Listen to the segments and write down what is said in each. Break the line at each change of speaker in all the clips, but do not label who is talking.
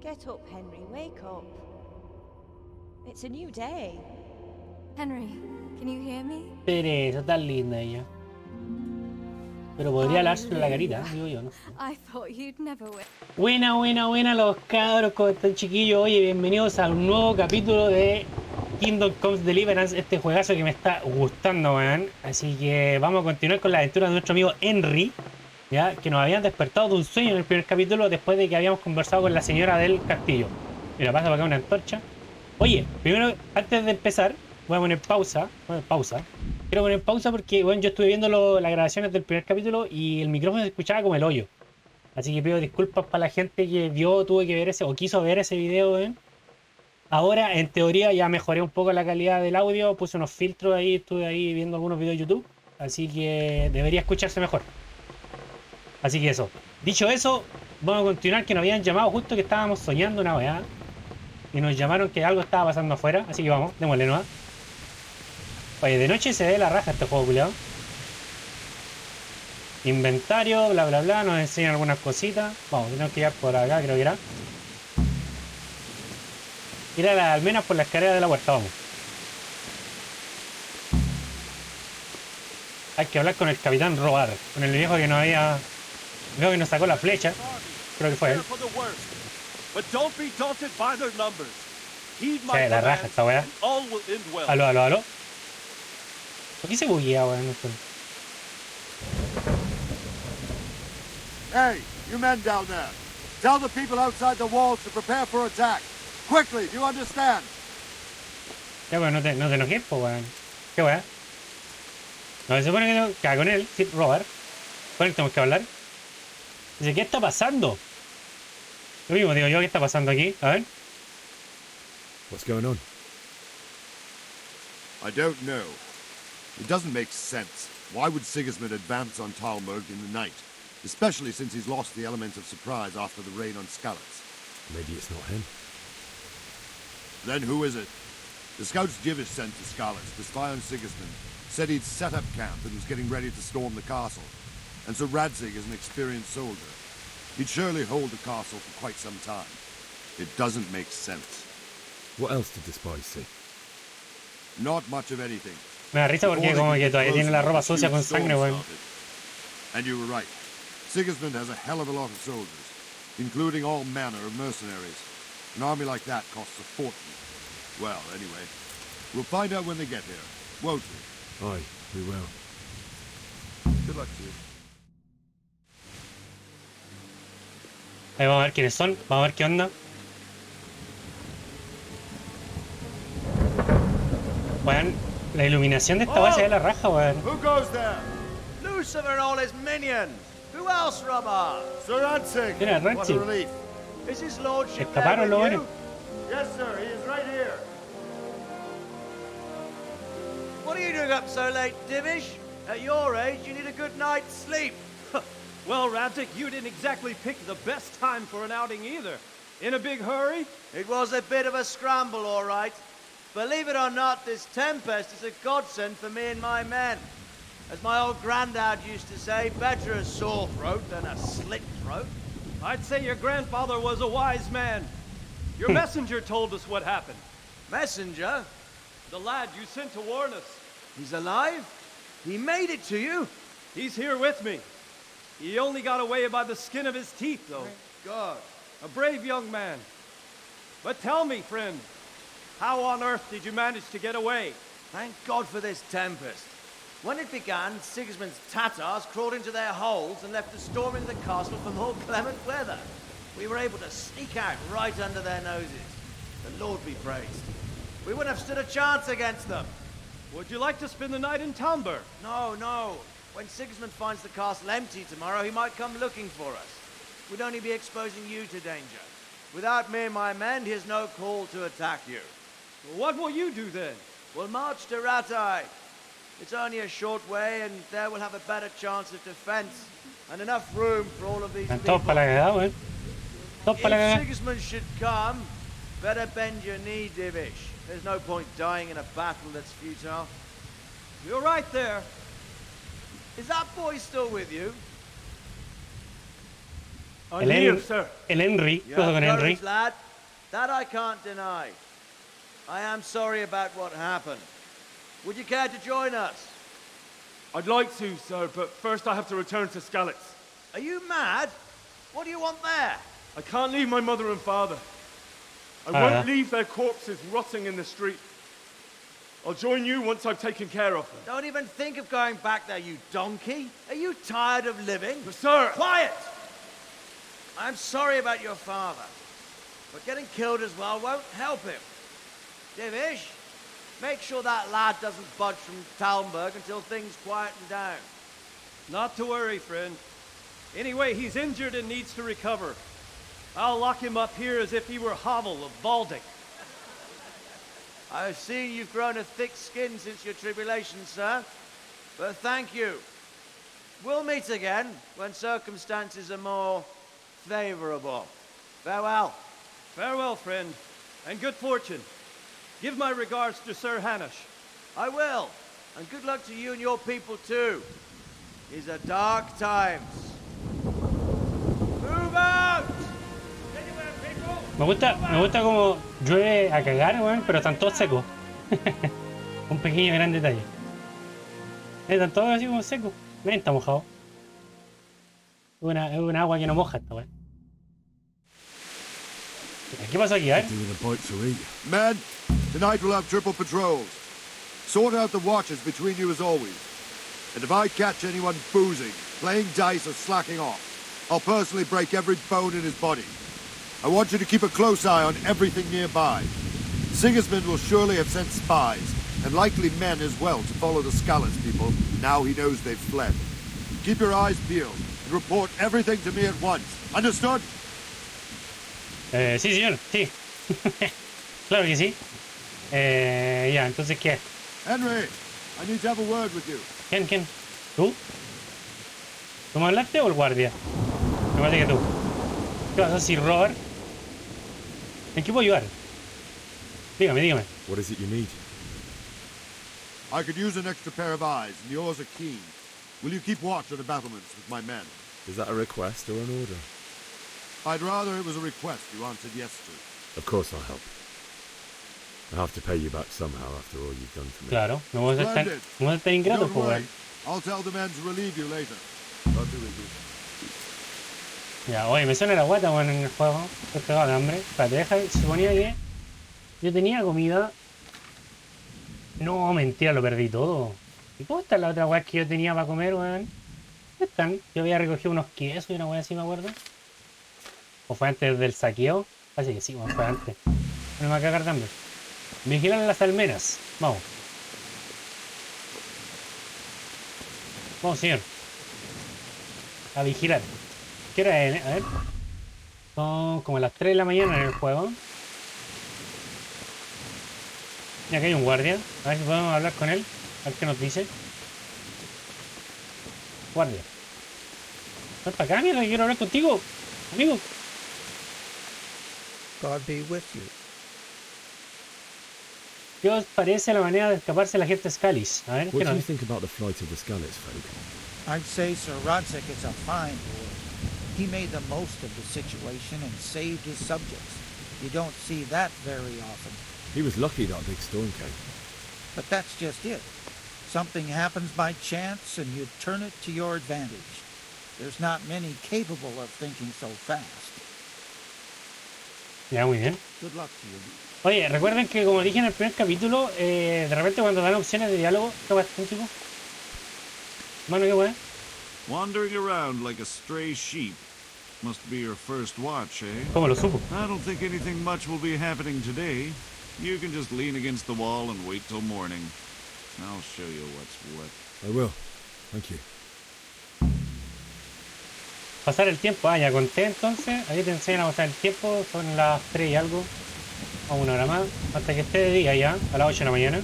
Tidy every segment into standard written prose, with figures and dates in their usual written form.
Get up, Henry, wake up. It's a new day.
Henry, can you hear me?
Teresa, tan linda ella. Pero podría lavarse la carita, digo yo, ¿no?
I thought you'd never win.
Buena los cabros, ¿cómo están, chiquillos? Oye, bienvenidos a un nuevo capítulo de Kingdom Comes Deliverance, este juegazo que me está gustando, weón. Así que vamos a continuar con la aventura de nuestro amigo Henry, ya, que nos habían despertado de un sueño en el primer capítulo después de que habíamos conversado con la señora del castillo. Mira, pasa para acá una antorcha. Oye, primero, antes de empezar, voy a poner pausa. Quiero poner pausa porque, bueno, yo estuve viendo las grabaciones del primer capítulo y el micrófono se escuchaba como el hoyo. Así que pido disculpas para la gente que tuvo que ver ese, o quiso ver ese video, ¿ven? Ahora, en teoría, ya mejoré un poco la calidad del audio, puse unos filtros ahí, estuve ahí viendo algunos videos de YouTube. Así que debería escucharse mejor. Así que eso. Dicho eso, vamos a continuar, que nos habían llamado justo que estábamos soñando una weá. Y nos llamaron que algo estaba pasando afuera, así que vamos, démosle nomás. Oye, de noche se ve la raja este juego, culiado. Inventario, bla bla bla, nos enseñan algunas cositas. Vamos, tenemos que ir por acá, creo que era. Ir a las almenas por la escalera de la puerta, vamos. Hay que hablar con el capitán Robar, con el viejo que nos había... El viejo que nos sacó la flecha. Creo que fue él. Sí, la raja esta weá. Aló. ¿Por qué se buguea, weón? No sé.
Hey, you men down there. Tell the people outside the walls to prepare for attack. Quickly, do you understand?
Ya, weón, no te enojes, po, weón. ¿Qué weá? No, se supone que no... Caga con él, sí, Robert. Con él tenemos que hablar. Dice, ¿qué está pasando? Lo mismo digo yo, ¿qué está pasando aquí? A ver.
What's going on?
I don't know. It doesn't make sense. Why would Sigismund advance on Talmberg in the night? Especially since he's lost the element of surprise after the raid on Skalitz.
Maybe it's not him.
Then who is it? The scouts Jivish sent to Skalitz to spy on Sigismund said he'd set up camp and was getting ready to storm the castle. And so Radzig is an experienced soldier. He'd surely hold the castle for quite some time. It doesn't make sense.
What else did the spies see?
Not much of anything.
Me da risa porque como que todavía tiene la ropa sucia con sangre, weón.
And you were right. Sigismund has a hell of a lot of soldiers, including all manner of mercenaries. An army like that costs a fortune. Well, anyway, we'll find out when they get here, won't we?
Aye, we will.
Good luck to you.
Ahí vamos a ver quiénes son, vamos a ver qué onda. Weón, la iluminación de esta weá se ve la raja, weón.
Who goes there?
Lucifer and all his minions. Who else, Rubber?
Sir Radzig.
Mira,
What a
Radzig.
relief.
Is his lordship
Escaparon los
there
weones.
with you?
Yes, sir. He is right here.
What are you doing up so late, Divish? At your age, you need a good night's sleep.
Well, Radzig, you didn't exactly pick the best time for an outing either. In a big hurry?
It was a bit of a scramble, all right. Believe it or not, this tempest is a godsend for me and my men. As my old granddad used to say, better a sore throat than a slit throat.
I'd say your grandfather was a wise man. Your messenger told us what happened.
Messenger?
The lad you sent to warn us.
He's alive? He made it to you?
He's here with me. He only got away by the skin of his teeth, though.
Thank God.
A brave young man. But tell me, friend, how on earth did you manage to get away?
Thank God for this tempest. When it began, Sigismund's Tatars crawled into their holes and left us storming the castle for more clement weather. We were able to sneak out right under their noses. The Lord be praised. We wouldn't have stood a chance against them.
Would you like to spend the night in Talmberg?
No. When Sigismund finds the castle empty tomorrow, he might come looking for us. We'd only be exposing you to danger. Without me and my men, he has no call to attack you.
What will you do then?
We'll march to Ratai. It's only a short way, and there we'll have a better chance of defense and enough room for all of these
Están
people.
todos para la cagada, weón. Todos para la
If
cagada.
Sigismund should come, better bend your knee, Divish. There's no point dying in a battle that's futile.
You're right there.
Is that boy still with you?
I'm here, sir.
El Henry. ¿Qué
You
pasa
have
con Henry?
courage, lad. That I can't deny. I am sorry about what happened. Would you care to join us?
I'd like to, sir, but first I have to return to Skalitz.
Are you mad? What do you want there?
I can't leave my mother and father. I
yeah.
won't leave their corpses rotting in the street. I'll join you once I've taken care of them.
Don't even think of going back there, you donkey. Are you tired of living?
But sir!
Quiet! I'm sorry about your father, but getting killed as well won't help him. Divish, make sure that lad doesn't budge from Talmberg until things quieten down.
Not to worry, friend. Anyway, he's injured and needs to recover. I'll lock him up here as if he were Havel of Balding.
I've seen you've grown a thick skin since your tribulation, sir. But thank you. We'll meet again when circumstances are more favorable. Farewell.
Farewell, friend, and good fortune. Give my regards to Sir Hanush.
I will. And good luck to you and your people too. These are dark times. Move out!
Me gusta como llueve a cagar, weón, pero están todos secos. Un pequeño gran detalle. Están todos así como secos. Ven, está mojado. Es una agua que no moja esta weón. ¿Qué pasó aquí,
Could do with a bite to eat.
Men, tonight we'll have triple patrols. Sort out the watches between you as always. And if I catch anyone boozing, playing dice or slacking off, I'll personally break every bone in his body. I want you to keep a close eye on everything nearby. Sigismund will surely have sent spies, and likely men as well, to follow the Skalitz people, now he knows they've fled. Keep your eyes peeled, and report everything to me at once. Understood?
Sí, señor, sí. Claro que sí. Ya, entonces, ¿qué?
Henry, I need to have a word with you.
¿Quién? ¿Tú? ¿Tú me hablaste o el guardia? Me parece que tú. ¿Qué vas a decir, Robert? ¿En qué puedo ayudar? Dígame.
What is it you need?
I could use an extra pair of eyes, and yours are keen. Will you keep watch on the battlements with my men?
Is that a request or an order?
I'd rather it was a request you answered yes to.
Of course I'll help. I have to pay you back somehow after all you've done for me.
Claro, no vamos a estar ingratos,
Don't
pues,
worry.
weón.
I'll tell the men to relieve you later. I'll do it.
Ya, oye, me suena la guata, weón, en el juego. Estoy cagado de hambre. Espérate, deja, se suponía que yo tenía comida. No, mentira, lo perdí todo. ¿Y cómo está la otra weá que yo tenía para comer, weón? ¿Dónde están? Yo había recogido unos quesos y una weá así, me acuerdo. ¿O fue antes del saqueo? Así que sí, weón, fue antes. No me va a cagar de hambre. Vigilar las almenas. Vamos. Vamos, señor. A vigilar. ¿Qué hora es? A ver. Son como las 3 de la mañana en el juego. Y acá hay un guardia. A ver si podemos hablar con él. A ver qué nos dice. Guardia. Ven para acá, mira, quiero hablar contigo, amigo.
God be with you.
¿Qué os parece la manera de escaparse de la gente Scalis? A ver,
What
¿qué
do
nos
you
dice?
think about the flight of the Skalitz folk?
I'd say Sir Rodzik is a fine lord. He made the most of the situation and saved his subjects. You don't see that very often.
He was lucky that big storm came.
But that's just it. Something happens by chance and you turn it to your advantage. There's not many capable of thinking so fast.
Ya, muy bien.
Good luck to you.
Oye, recuerden que como dije en el primer capítulo, de repente cuando dan opciones de diálogo, ¿qué va a estar, chico? Mano, qué weá.
Wandering around like a stray sheep. Must be your first watch, eh?
¿Cómo lo supo?
I don't think anything much will be happening today. You can just lean against the wall and wait till morning. I'll show you what's what.
I will. Thank you.
Pasar el tiempo, ya conté entonces. Ahí te enseñan a pasar el tiempo. Son las 3 y algo. O 1 hora más. Hasta que esté de día ya, a las 8 de la mañana.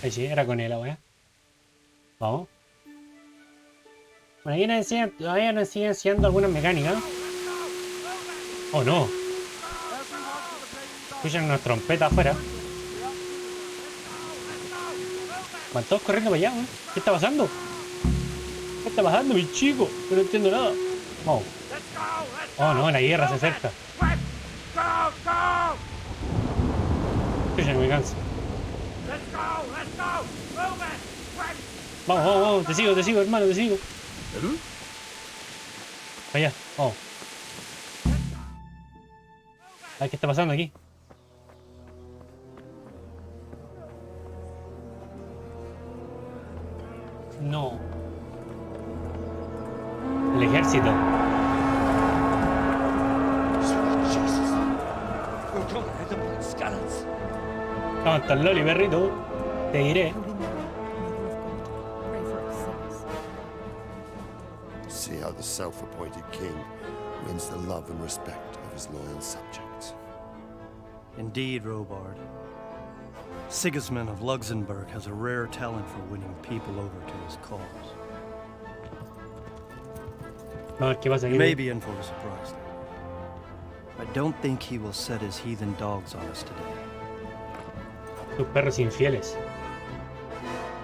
Ahí sí, era con él la weá. Vamos. Bueno, ahí nos enseñan, todavía nos siguen enseñando algunas mecánicas. Oh no. Escuchan unas trompetas afuera. Van todos corriendo para allá, weón. ¿Qué está pasando? ¿Qué está pasando, mi chico? Yo no entiendo nada. Oh. Oh no, la guerra se acerca. Yo ya no me canso. Vamos, vamos, vamos. Te sigo, hermano, te sigo. Para allá, vamos. A ver qué está pasando aquí. No. El ejército. ¿Cómo estás, Loli, perrito? Te diré.
See how the self-appointed king wins the love and respect of his loyal subjects.
Indeed, Robard. Sigismund of Luxembourg has a rare talent for winning people over to his cause.
No, ¿qué pasa aquí?
You may be in for a surprise. I don't think he will set his heathen dogs on us today.
Tus perros infieles.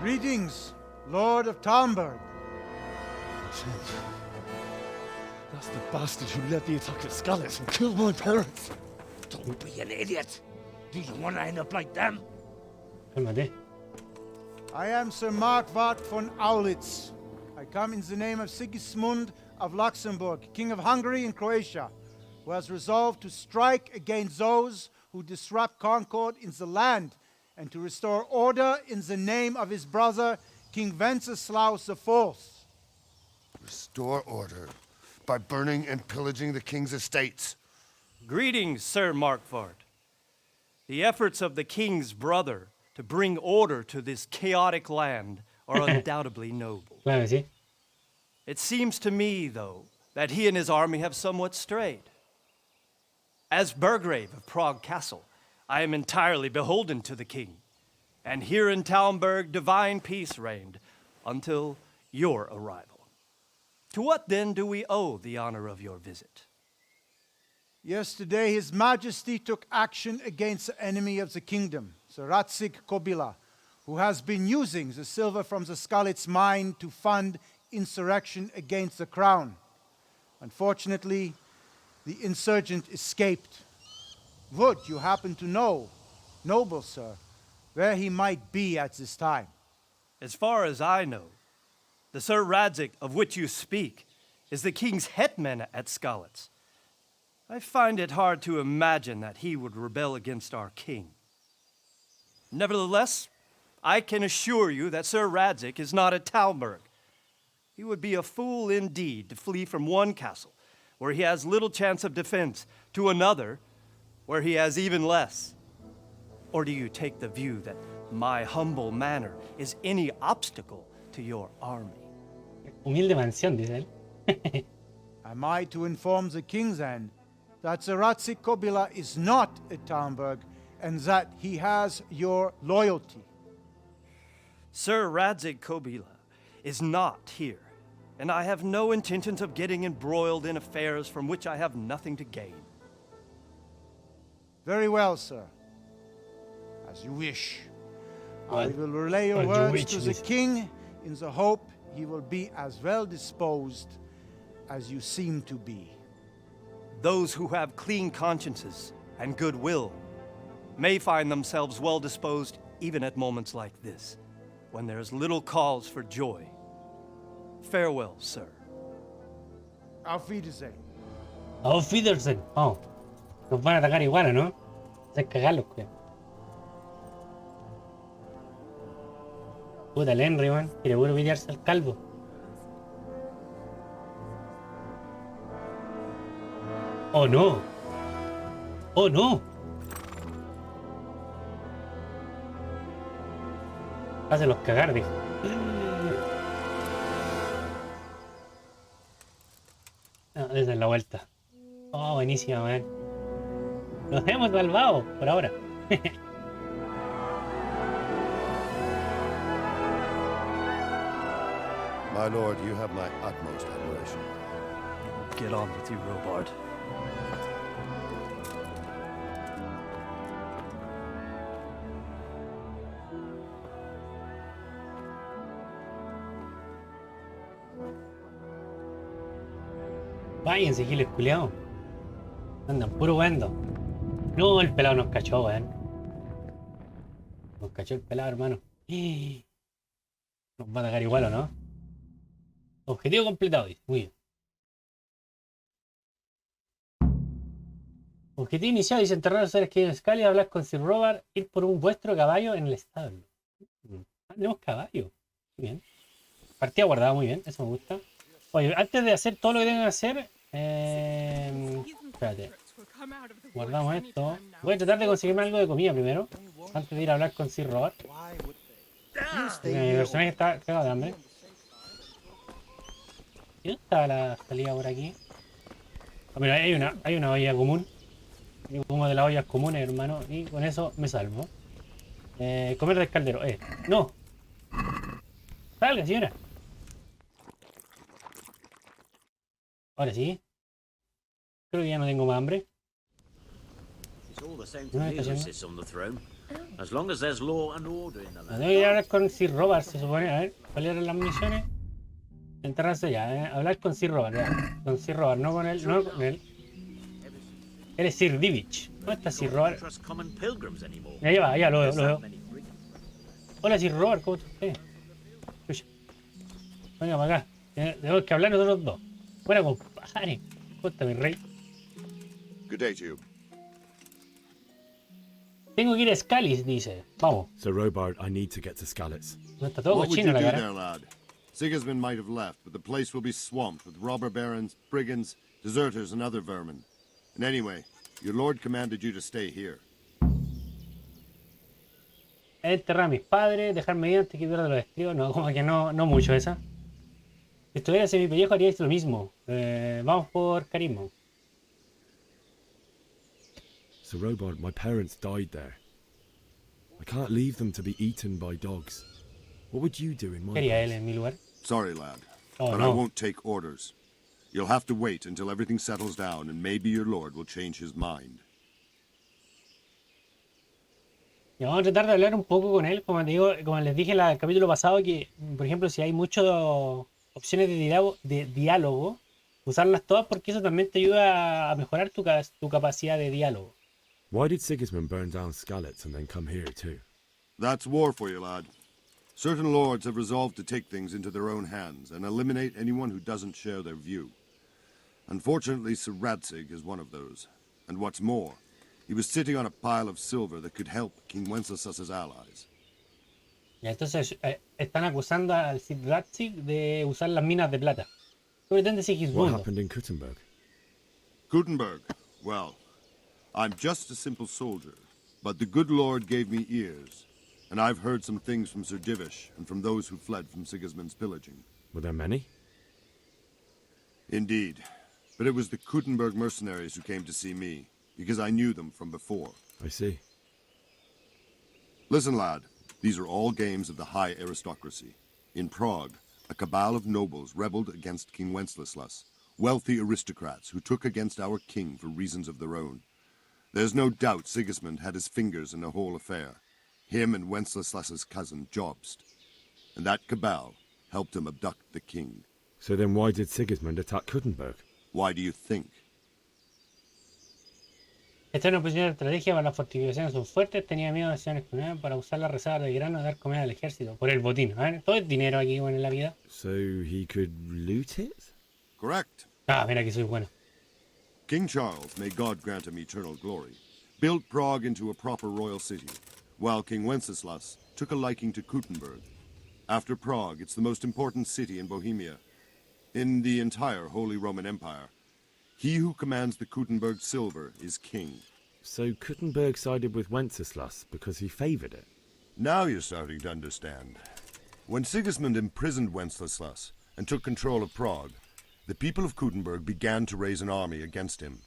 Greetings, Lord of Talmberg.
That's the bastard who led the attack at Scallis and killed my parents. Don't be an idiot. Do you want to end up like them?
Cálmate.
I am Sir Markwart von Aulitz. I come in the name of Sigismund of Luxembourg, King of Hungary and Croatia, who has resolved to strike against those who disrupt concord in the land and to restore order in the name of his brother, King Wenceslaus IV.
Restore order by burning and pillaging the king's estates.
Greetings, Sir Markwart. The efforts of the king's brother to bring order to this chaotic land are undoubtedly noble.
Claro, sí.
It seems to me, though, that he and his army have somewhat strayed. As Burgrave of Prague Castle, I am entirely beholden to the king. And here in Talmberg, divine peace reigned until your arrival. To what then do we owe the honor of your visit?
Yesterday, His Majesty took action against the enemy of the kingdom, Sir Radzig Kobyla, who has been using the silver from the Skalitz mine to fund insurrection against the crown. Unfortunately, the insurgent escaped. Would you happen to know, noble sir, where he might be at this time?
As far as I know, the Sir Radzig of which you speak is the king's hetman at Skalitz. I find it hard to imagine that he would rebel against our king. Nevertheless, I can assure you that Sir Radzig is not at Talmberg. He would be a fool indeed to flee from one castle, where he has little chance of defense, to another, where he has even less. Or do you take the view that my humble manner is any obstacle to your army?
Humilde mansión, dice él.
Am I to inform the king then that Sir Radzig Kobyla is not at Talmberg and that he has your loyalty?
Sir Radzig Kobyla is not here, and I have no intentions of getting embroiled in affairs from which I have nothing to gain.
Very well, sir. As you wish. I
What?
will relay your
As you
words
wish,
to the
yes.
king in the hope he will be as well disposed as you seem to be.
Those who have clean consciences and goodwill may find themselves well disposed even at moments like this, when there is little cause for joy. Farewell, sir.
Auf Wiedersehen.
Auf Wiedersehen. Vamos. Nos van a atacar igual, ¿o no? Hacer cagarlos, cuidado. Puta, el Henry, man. Quiere puro pillarse al calvo. Oh, no. Oh, no. Hácelos cagar, dijo. No, esa es la vuelta. Oh, buenísima, man. Nos hemos salvado, por ahora.
My lord, you have my utmost admiration.
Get on with you, Robard.
Váyanse, giles culiados. Andan puro weando. No, el pelado nos cachó, weón. Nos cachó el pelado, hermano. Nos va a atacar igual, ¿o no? Objetivo completado, dice. Muy bien. Objetivo iniciado, dice enterrar a los seres queridos en Scully, hablar con Sir Robert, ir por un vuestro caballo en el establo. Tenemos caballo. Muy bien. Partida guardada, muy bien. Eso me gusta. Oye, antes de hacer todo lo que tengo que hacer... espérate. Guardamos esto. Voy a tratar de conseguirme algo de comida primero. Antes de ir a hablar con Sir Robert. Mi personaje está cagado de hambre. ¿Y dónde está la salida por aquí? Oh, mira, hay una olla común. Yo como de las ollas comunes, hermano. Y con eso me salvo. Comer del caldero. No. Salga, señora. Ahora sí. Creo que ya no tengo más hambre. No me está haciendo. Tengo que ir a hablar con Sir Robert, se supone. A ver, ¿cuáles eran las misiones? Enterrarse ya, hablar con Sir Robert, ya. Con Sir Robert, no con él, no con él. Él es Sir Divich. ¿Dónde está Sir Robert? Allá va, allá lo veo. Hola Sir Robert, ¿cómo está usted? Escucha. Venga para acá. Tenemos que hablar nosotros dos. Bueno, compadre. ¿Cómo está mi rey?
Good day to you.
Tengo que ir a Scalis, dice. Vamos.
Sir Robert, I need to get to Scalitz.
No está todo
What would
cochino
you
la
do
cara.
there, lad? Sigismund might have left, but the place will be swamped with robber barons, brigands, deserters, and other vermin. And anyway, your lord commanded you to stay here.
Enterrar a mis padres, dejarme ir antes que pierda los estribos. No, como que no mucho esa. Si estuviera mi pellejo haríais lo mismo. Vamos por carisma.
Sir Robert, my parents died there. I can't leave them to be eaten by dogs. What would you do in my
¿Qué haría él
place?
en mi lugar?
Sorry, lad,
Oh,
but
no.
I won't take orders. You'll have to wait until everything settles down, and maybe your lord will change his mind.
Y vamos a tratar de hablar un poco con él, como te digo, como les dije en el capítulo pasado, que por ejemplo si hay muchas opciones de diálogo, usarlas todas porque eso también te ayuda a mejorar tu capacidad de diálogo.
Why did Sigismund burn down Scalitz and then come here too?
That's war for you, lad. Certain lords have resolved to take things into their own hands and eliminate anyone who doesn't share their view. Unfortunately, Sir Radzig is one of those. And what's more, he was sitting on a pile of silver that could help King Wenceslas's allies.
Y entonces están acusando al Sir Radzig de usar las minas de plata. ¿Qué pretende
What
Sigismundo?
happened in Kuttenberg?
Gutenberg, well, I'm just a simple soldier, but the good lord gave me ears, and I've heard some things from Sir Divish and from those who fled from Sigismund's pillaging.
Were there many?
Indeed, but it was the Gutenberg mercenaries who came to see me, because I knew them from before.
I see.
Listen, lad, these are all games of the high aristocracy. In Prague, a cabal of nobles rebelled against King Wenceslas, wealthy aristocrats who took against our king for reasons of their own. There's no doubt Sigismund had his fingers in the whole affair, him and Wenceslas's cousin Jobst. And that cabal helped him abduct the king.
So then why did Sigismund attack Kuttenberg?
Why do you think?
Esta es una posición de estrategia para las fortificaciones son fuertes, tenía miedo de acciones criminales para usar las reservas de grano y dar comida al ejército, por el botín. A ver, todo es dinero aquí bueno, en la vida.
So he could loot it?
Correct.
Ah, mira que soy bueno.
King Charles, may God grant him eternal glory, built Prague into a proper royal city, while King Wenceslas took a liking to Kuttenberg. After Prague, it's the most important city in Bohemia, in the entire Holy Roman Empire. He who commands the Kuttenberg silver is king.
So Kuttenberg sided with Wenceslas because he favoured it?
Now you're starting to understand. When Sigismund imprisoned Wenceslas and took control of Prague, the people of Kuttenberg began to raise an army against him.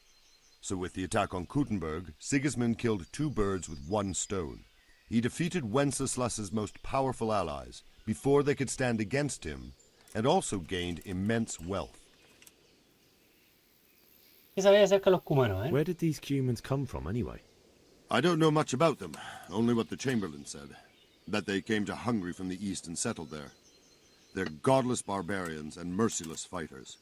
So with the attack on Kuttenberg, Sigismund killed two birds with one stone. He defeated Wenceslas's most powerful allies before they could stand against him, and also gained immense wealth.
¿Qué sabía acerca de los cumanos, eh?
Where did these Cumans come from anyway?
I don't know much about them, only what the Chamberlain said, that they came to Hungary from the east and settled there. They're godless barbarians and merciless fighters.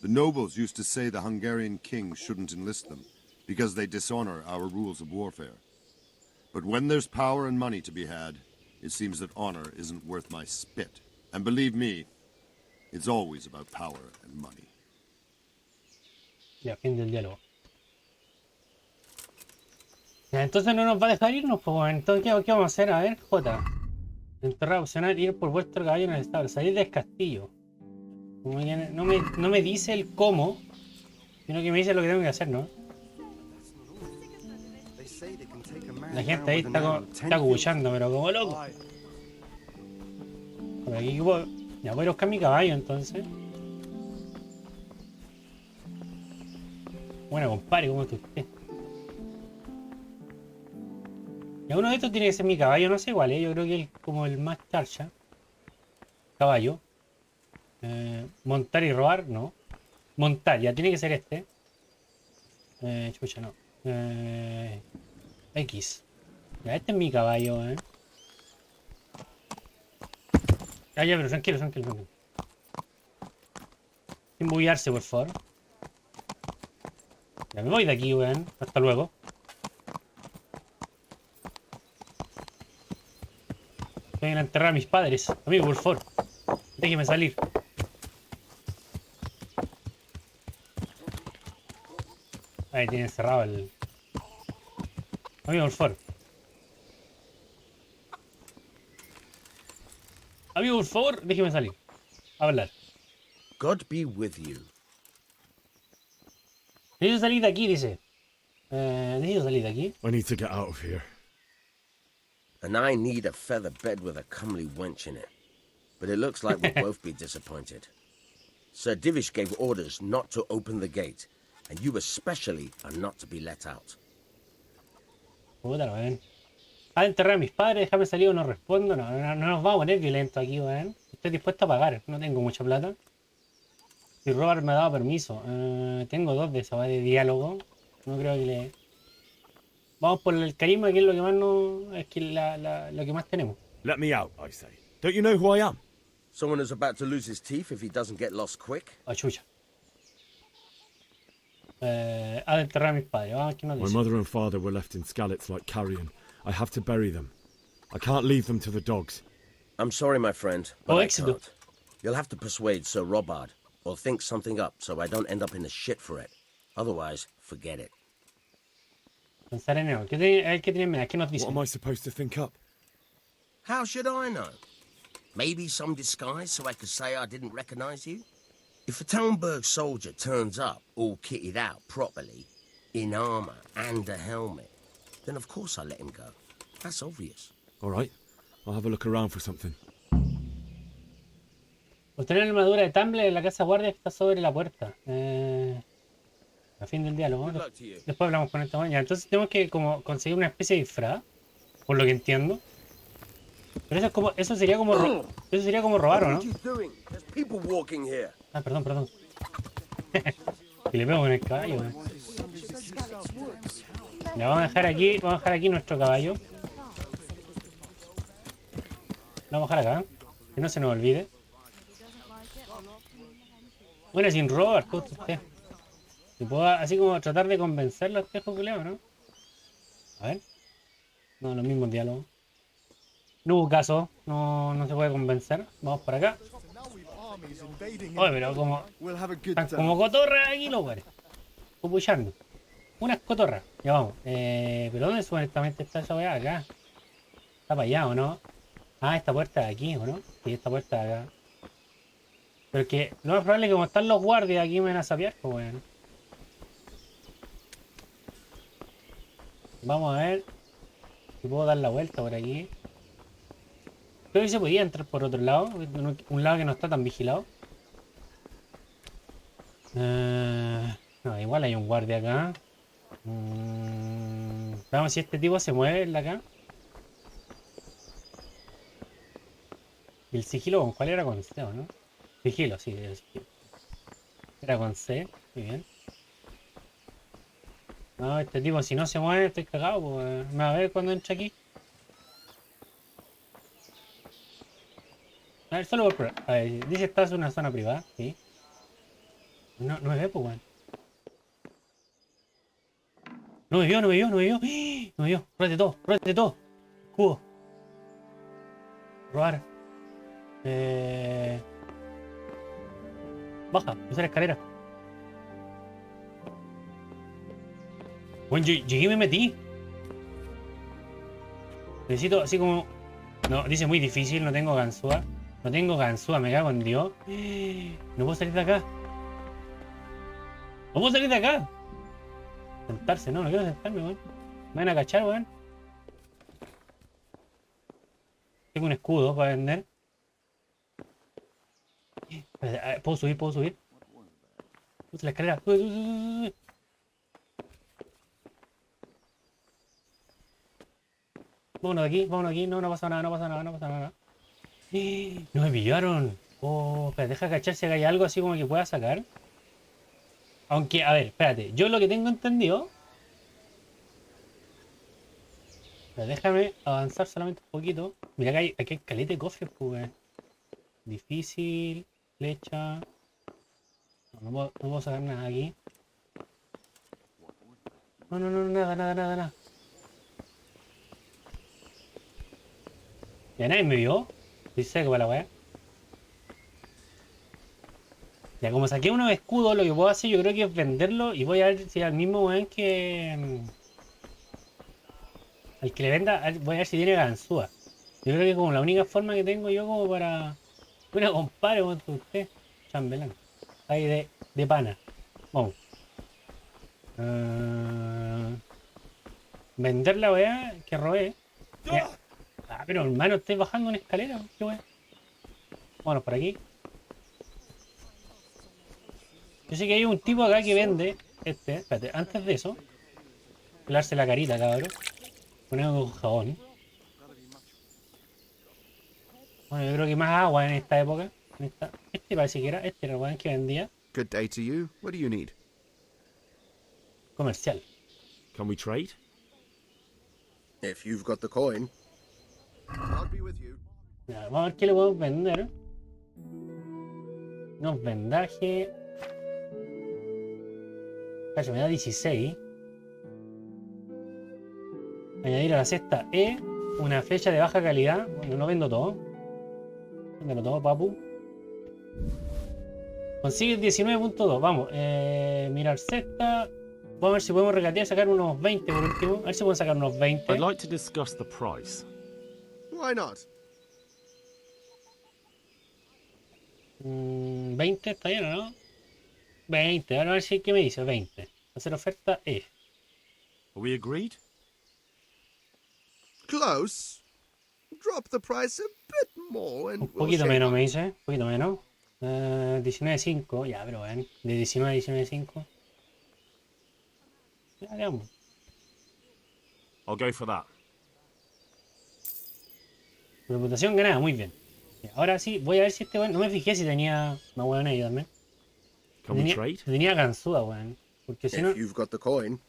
The nobles used to say the Hungarian king shouldn't enlist them, because they dishonor our rules of warfare. But when there's power and money to be had, it seems that honor isn't worth my spit. And believe me, it's always about power and money.
Ya, fin del diálogo. Ya, entonces no nos va a dejar irnos, pues bueno. Entonces, ¿qué vamos a hacer? A ver, J. Enterrar opcional, ir por vuestro caballo en el establo. Salir del castillo. Como ya no me dice el cómo, sino que me dice lo que tengo que hacer, ¿no? La gente ahí está acuchando, pero como loco. Por aquí ya voy a buscar mi caballo entonces. Bueno, compadre, ¿cómo está usted? Ya uno de estos tiene que ser mi caballo, no sé cuál, yo creo que es como el más charcha. Caballo. Montar y robar, no. Montar, ya tiene que ser este. Chucha, no. X. Ya, este es mi caballo, Ah, ya, pero tranquilo. Sin bullarse, por favor. Ya me voy de aquí, weón. Hasta luego. Voy a ir a enterrar a mis padres. Amigo, por favor. Déjeme salir. Ahí tiene encerrado el... Amigo, por favor. Amigo, por favor, déjeme salir. A hablar.
God be with you.
Necesito salir de aquí, dice. Necesito salir de aquí.
I need to get out of here.
And I need a feather bed with a comely wench in it. But it looks like we'll both be disappointed. Sir Divish gave orders not to open the gate, and you especially are not to be let out.
Puta, weón. A enterrar a mis padres, déjame salir o no respondo. No nos vamos a poner violentos aquí, weón. Estoy dispuesto a pagar, no tengo mucha plata. Si Robert me ha dado permiso. Tengo 2 de esos, de diálogo. No creo que le... Vamos por el carisma, que es lo que más no... Es que lo que más tenemos.
Let me out, I say. Don't you know who I am?
Someone who's about to lose his teeth if he doesn't get lost quick.
Ah, chucha. Ha de enterrar a mis padres. Vamos, ¿qué nos dice?
My mother and father were left in Skalitz like carrion. I have to bury them. I can't leave them to the dogs.
I'm sorry, my friend, but I
éxito.
can't. You'll have to persuade Sir Robard, or think something up so I don't end up in the shit for it. Otherwise, forget it.
Pensar en él. ¿Qué tiene miedo? ¿Qué nos dice?
What am I supposed to think up?
How should I know? Maybe some disguise so I could say I didn't recognize you? If a Talmberg soldier turns up all kitted out properly, in armor and a helmet, then of course I'll let him go. That's obvious.
All right. I'll have a look around for something.
Obtener la armadura de Tumblr en la casa guardia está sobre la puerta. A fin del diálogo. Después hablamos con esta mañana. Entonces tenemos que como conseguir una especie de disfraz, por lo que entiendo. Pero eso es como, eso sería como robar, ¿o no? Ah, perdón. Y le pego con el caballo. Ya vamos a dejar aquí nuestro caballo. Lo vamos a dejar acá, que no se nos olvide. Bueno, sin robar, justo usted. Y puedo así como tratar de convencerlo a este jubileo, ¿no? A ver. No, los mismos diálogos. No hubo caso, no se puede convencer. Vamos para acá. Oye, pero como... Están como cotorras aquí los güeyes. Pupuchando. Unas cotorras. Ya vamos. ¿Pero dónde supuestamente está esa weá? Acá. Está para allá, ¿o no? Ah, esta puerta de aquí, ¿o no? Sí, esta puerta de acá. Pero es que lo más probable es que como están los guardias aquí me van a sapear, pues bueno. Vamos a ver si puedo dar la vuelta por aquí. Creo que se podía entrar por otro lado, un lado que no está tan vigilado. No, igual hay un guardia acá. Veamos si este tipo se mueve en la acá. ¿Y el sigilo con cuál era? Con C, ¿o no? Sigilo, sí, el sigilo. Era con C, muy bien. No, este tipo si no se mueve estoy cagado, pues me va a ver cuando entre aquí. A ver, solo por probar. A ver, dice estás en una zona privada, sí. No, no me ve, pues, weón. No me vio, no me vio, no me vio. ¡Ah! No me vio. Róbate todo, róbate todo. Cubo. Robar. Baja, usa la escalera. Bueno, yo llegué y me metí. Necesito así como... No, dice muy difícil, no tengo ganzúa. No tengo ganzúa, me cago en Dios. No puedo salir de acá. No puedo salir de acá. Sentarse, no quiero sentarme, weón. Me van a cachar, weón. Tengo un escudo para vender. ¿Puedo subir? ¿Puedo subir? Usa la escalera. Sube, sube, sube, sube. Vámonos de aquí, vámonos de aquí. No, no pasa nada, no pasa nada, no pasa nada. No me pillaron. Oh, espérate, deja cachar si hay algo así como que pueda sacar. Aunque, a ver, espérate. Yo lo que tengo entendido... Pero déjame avanzar solamente un poquito. Mira que aquí hay caleta de cofres, pues. Difícil, flecha. No puedo sacar nada aquí. No, nada. Ya nadie me vio. Estoy seco para la weá. Ya como saqué unos escudos, lo que puedo hacer yo creo que es venderlo y voy a ver si al mismo weón que... Al que le venda, voy a ver si tiene ganzúa. Yo creo que es como la única forma que tengo yo como para... Bueno, compadre, con usted. Chambelán. Ahí de pana. Vamos. Vender la weá que robé. Ya. Ah, pero hermano, estoy bajando una escalera. ¿Qué weá? Bueno, por aquí. Yo sé que hay un tipo acá que vende. Espérate, antes de eso. Pelarse la carita, cabrón. Poner un jabón. Bueno, yo creo que más agua en esta época. Este parece que era. Este era el que vendía.
Good day to you. What do you need?
Comercial.
Can we trade?
If you've got the coin. I'll be with you.
Ya, vamos a ver qué le podemos vender. Unos vendajes. Cacho, me da 16. Añadir a la cesta E una flecha de baja calidad. Bueno, no vendo todo. Véndelo todo, papu. Consigue 19.2. Vamos. Mirar cesta. Vamos a ver si podemos regatear y sacar unos 20 por último. A ver si podemos sacar unos 20.
I'd like to discuss the price.
Why not?
20 está bien, ¿o no? 20. Ahora a ver si qué me dice. 20. Hacer oferta E.
Are we agreed?
Close. Drop the price a bit more and
Un poquito menos me dice. Un poquito menos. 19.5. Ya, pero bueno. De 19 a 19.5. Ya, veamos.
I'll go for that.
Reputación ganada, muy bien. Ahora sí, voy a ver si este weón. No me fijé si tenía una weón ahí también.
Can we trade?
Tenía ganzúa, weón. Porque si no.
If you've got the coin.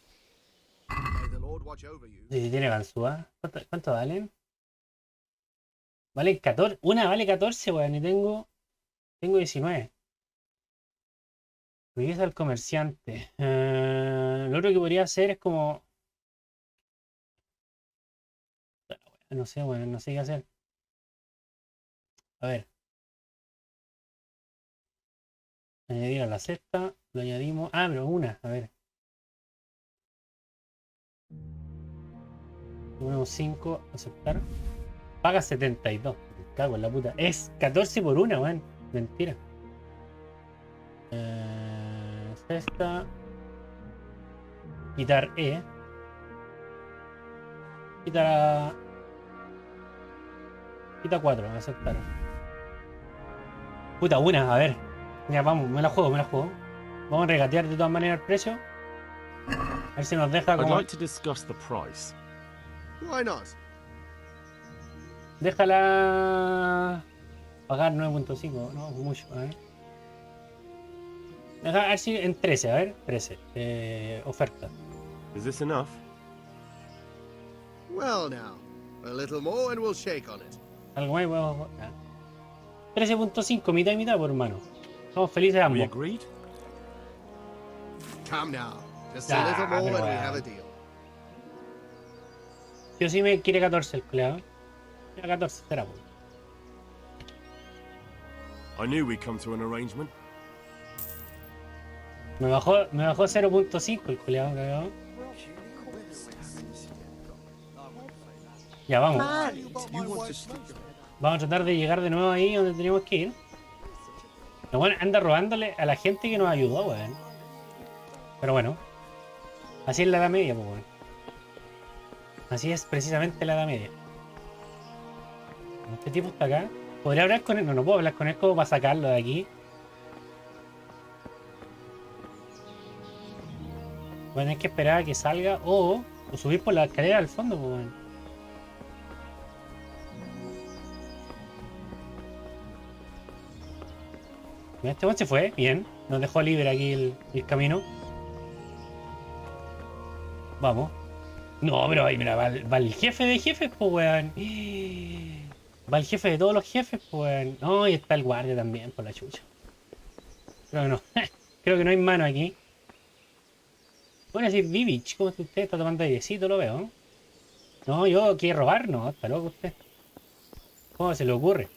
May the Lord watch over you.
Si tiene ganzúa. ¿Cuánto valen? Vale 14. Una vale 14, weón. Y tengo 19. Riqueza al comerciante. Lo otro que podría hacer es como. No sé, weón. No sé qué hacer. A ver. Añadir a la cesta. Lo añadimos. Ah, pero una. A ver. Ponemos 5. Aceptar. Paga 72. Me cago en la puta. Es 14 por una, weón. Mentira. Cesta. Quitar E. Quita 4. Aceptar. Puta, una, a ver. Ya, vamos, me la juego. Vamos a regatear de todas maneras el precio. A ver si nos deja como...
I'd like to discuss the price.
Why not?
Déjala... Pagar 9.5, no, mucho, a ver. Deja, a ver si en 13, a ver, 13. Oferta.
Is this enough?
Well now, a little more and we'll shake on it.
Algo más, bueno, 13.5, mitad y mitad, por hermano. Somos felices
Are we
ambos.
agreed?
Come now. Just a little more and we have a deal.
Yo sí me quiere 14 el culeado. Mira, 14 será, pues.
I knew we'd come to an arrangement.
Me bajó 0.5 el culeado, cagado. Ya, vamos. Vamos a tratar de llegar de nuevo ahí donde teníamos que ir. Pero bueno, anda robándole a la gente que nos ayudó, weón. Pero bueno. Así es la Edad Media, pues, weón. Así es precisamente la Edad Media. Este tipo está acá. ¿Podría hablar con él? No, no puedo hablar con él como para sacarlo de aquí. Voy a tener que esperar a que salga o subir por la escalera al fondo, pues, weón. Este weón se fue, bien. Nos dejó libre aquí el camino. Vamos. No, pero ahí, mira, va el jefe de jefes, pues, weón. Va el jefe de todos los jefes, pues, weón. No, y está el guardia también, por la chucha. Creo que no. Creo que no hay mano aquí. Bueno, decir Vivich, ¿cómo está usted? Está tomando airecito, lo veo. No, yo quiero robar, no, está loco usted. ¿Cómo se le ocurre?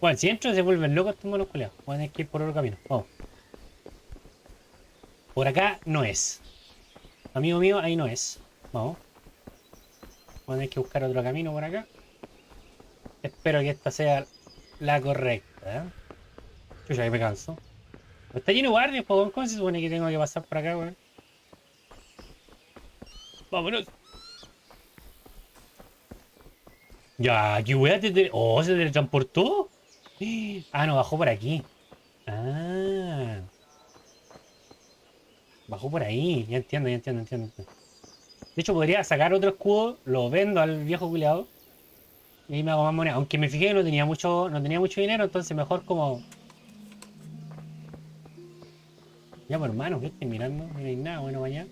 Bueno, si entro se vuelven locos estos monos culeados. Voy a tener que ir por otro camino. Vamos. Por acá no es. Amigo mío, ahí no es. Vamos. Voy a tener que buscar otro camino por acá. Espero que esta sea la correcta. Yo ya me canso. Está lleno de guardias, pues, ¿cómo se supone que tengo que pasar por acá, weón? Vámonos. Ya, qué weá oh, se teletransportó. Ah, no, bajó por aquí. Ah. Bajó por ahí. Ya entiendo. De hecho, podría sacar otro escudo, lo vendo al viejo culiado y ahí me hago más moneda. Aunque me fijé que no tenía mucho dinero, entonces mejor como... Ya, pues, hermano, ¿qué estoy mirando? No hay nada bueno para allá.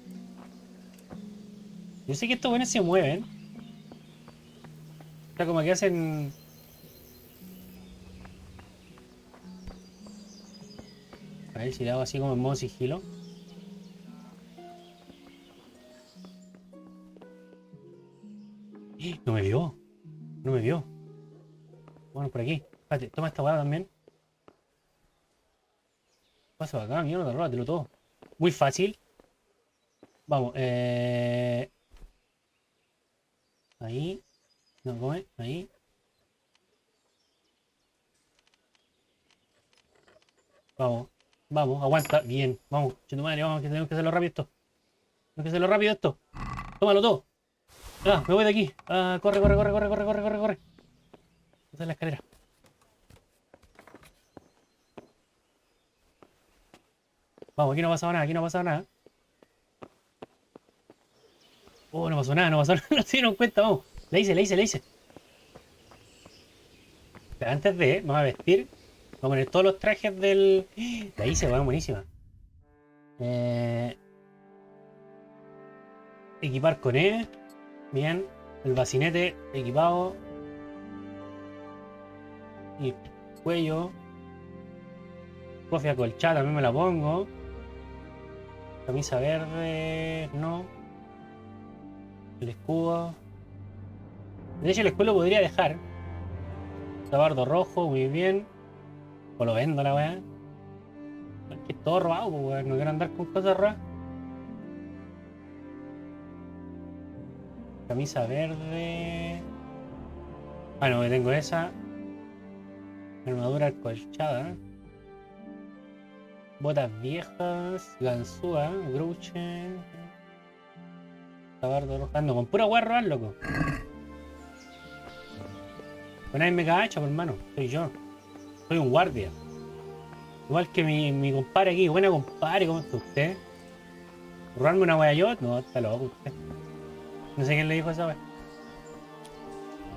Yo sé que estos buenos se mueven. O sea, como que hacen... A ver si le hago así como en modo sigilo. No me vio. No me vio. Bueno, por aquí. Espérate, toma esta hueá también. Pasa para acá, mierda, róbatelo todo. Muy fácil. Vamos, ahí. No, come, ahí. Vamos, aguanta. Bien, vamos. Chito madre, vamos, que tenemos que hacerlo rápido esto. Tenemos que hacerlo rápido esto. Tómalo todo. Ah, me voy de aquí. Ah, corre. Esta es la escalera. Vamos, aquí no ha pasado nada, Oh, no pasó nada, no se dieron cuenta, vamos. Le hice. Pero antes de, vamos a vestir. Vamos a poner todos los trajes del... La hice, bueno, buenísima. Equipar con E. Bien. El bacinete equipado. Y cuello. Cofia colchada también me la pongo. Camisa verde. No. El escudo. De hecho el escudo lo podría dejar. Tabardo rojo, muy bien. O lo vendo la weá. Es que es todo robado, pues, weón. No quiero andar con cosas robadas. Camisa verde. Bueno, que tengo esa. Armadura acolchada. Botas viejas. Ganzúa. Gruche. Tabardo rojo. Ando con pura weá robar, loco. Pues nadie me cacha, por hermano. Soy yo. Soy un guardia. Igual que mi compadre aquí. Buena compadre, ¿cómo está usted? ¿Robarme una wea yo? No, está loco usted. No sé quién le dijo esa wea.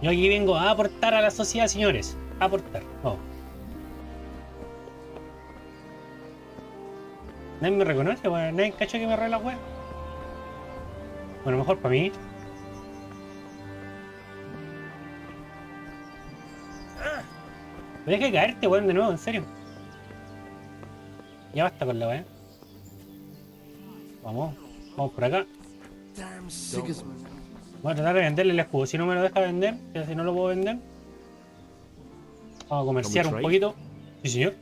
Yo aquí vengo a aportar a la sociedad, señores. A aportar. Vamos. Nadie me reconoce, weón. Nadie cacha que me robe la wea. Bueno, mejor para mí. Deja de caerte, weón, de nuevo, en serio. Ya basta con la weá. Vamos por acá. Voy a tratar de venderle el escudo. Si no me lo deja vender, si no lo puedo vender, vamos a comerciar un poquito. Sí, señor.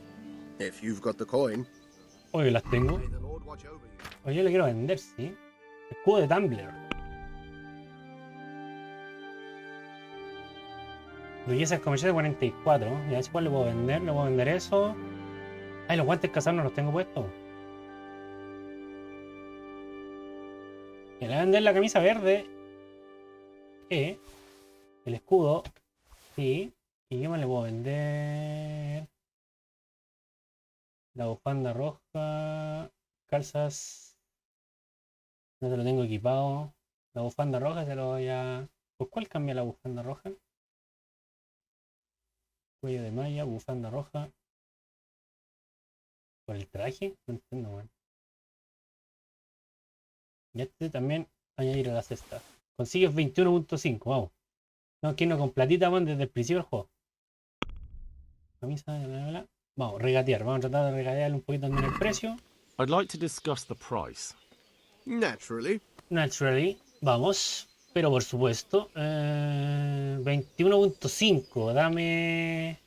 If you've got the coin.
Oye, las tengo. Oye, yo le quiero vender, sí. Escudo de Tumblr. Riquezas comerciales 44. Ya sé cuál le puedo vender. Le puedo vender eso. Ay, los guantes cazados no los tengo puestos. Le voy a vender la camisa verde. El escudo. Sí. ¿Y qué más le puedo vender? La bufanda roja. Calzas. No se lo tengo equipado. La bufanda roja se lo voy a... ¿Por cuál cambia la bufanda roja? Cuello de malla, bufanda roja. ¿Por el traje? No entiendo, bueno. Y este también añadir a la cesta. Consigues 21.5, vamos. No, que no con platita, man, desde el principio del juego. Camisa, bla, bla, bla. Vamos, regatear. Vamos a tratar de regatearle un poquito también el precio.
I'd like to discuss the price.
Naturally.
Naturally. Vamos. Pero por supuesto. 21.5. Dame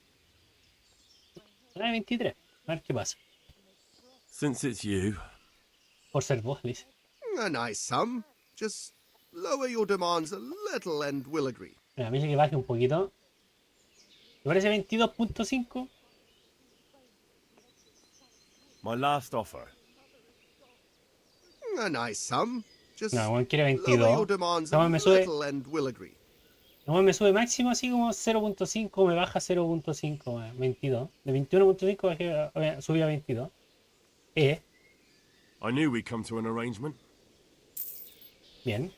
23. A ver qué pasa.
Since it's you.
Por ser vos, dice.
A nice sum. Just lower your demands a little and we'll agree.
Mira, me dice que baje un poquito. ¿Te parece 22.5?
My last offer.
A nice sum. Just
no, bueno, quiere
lower your
22.
demands
No,
a
me sube.
little and we'll agree.
No, me sube máximo así como 0.5, me baja 0.5, 22. De 21.5 bajé, subí a 22.
I knew we'd come to an arrangement.
Bien.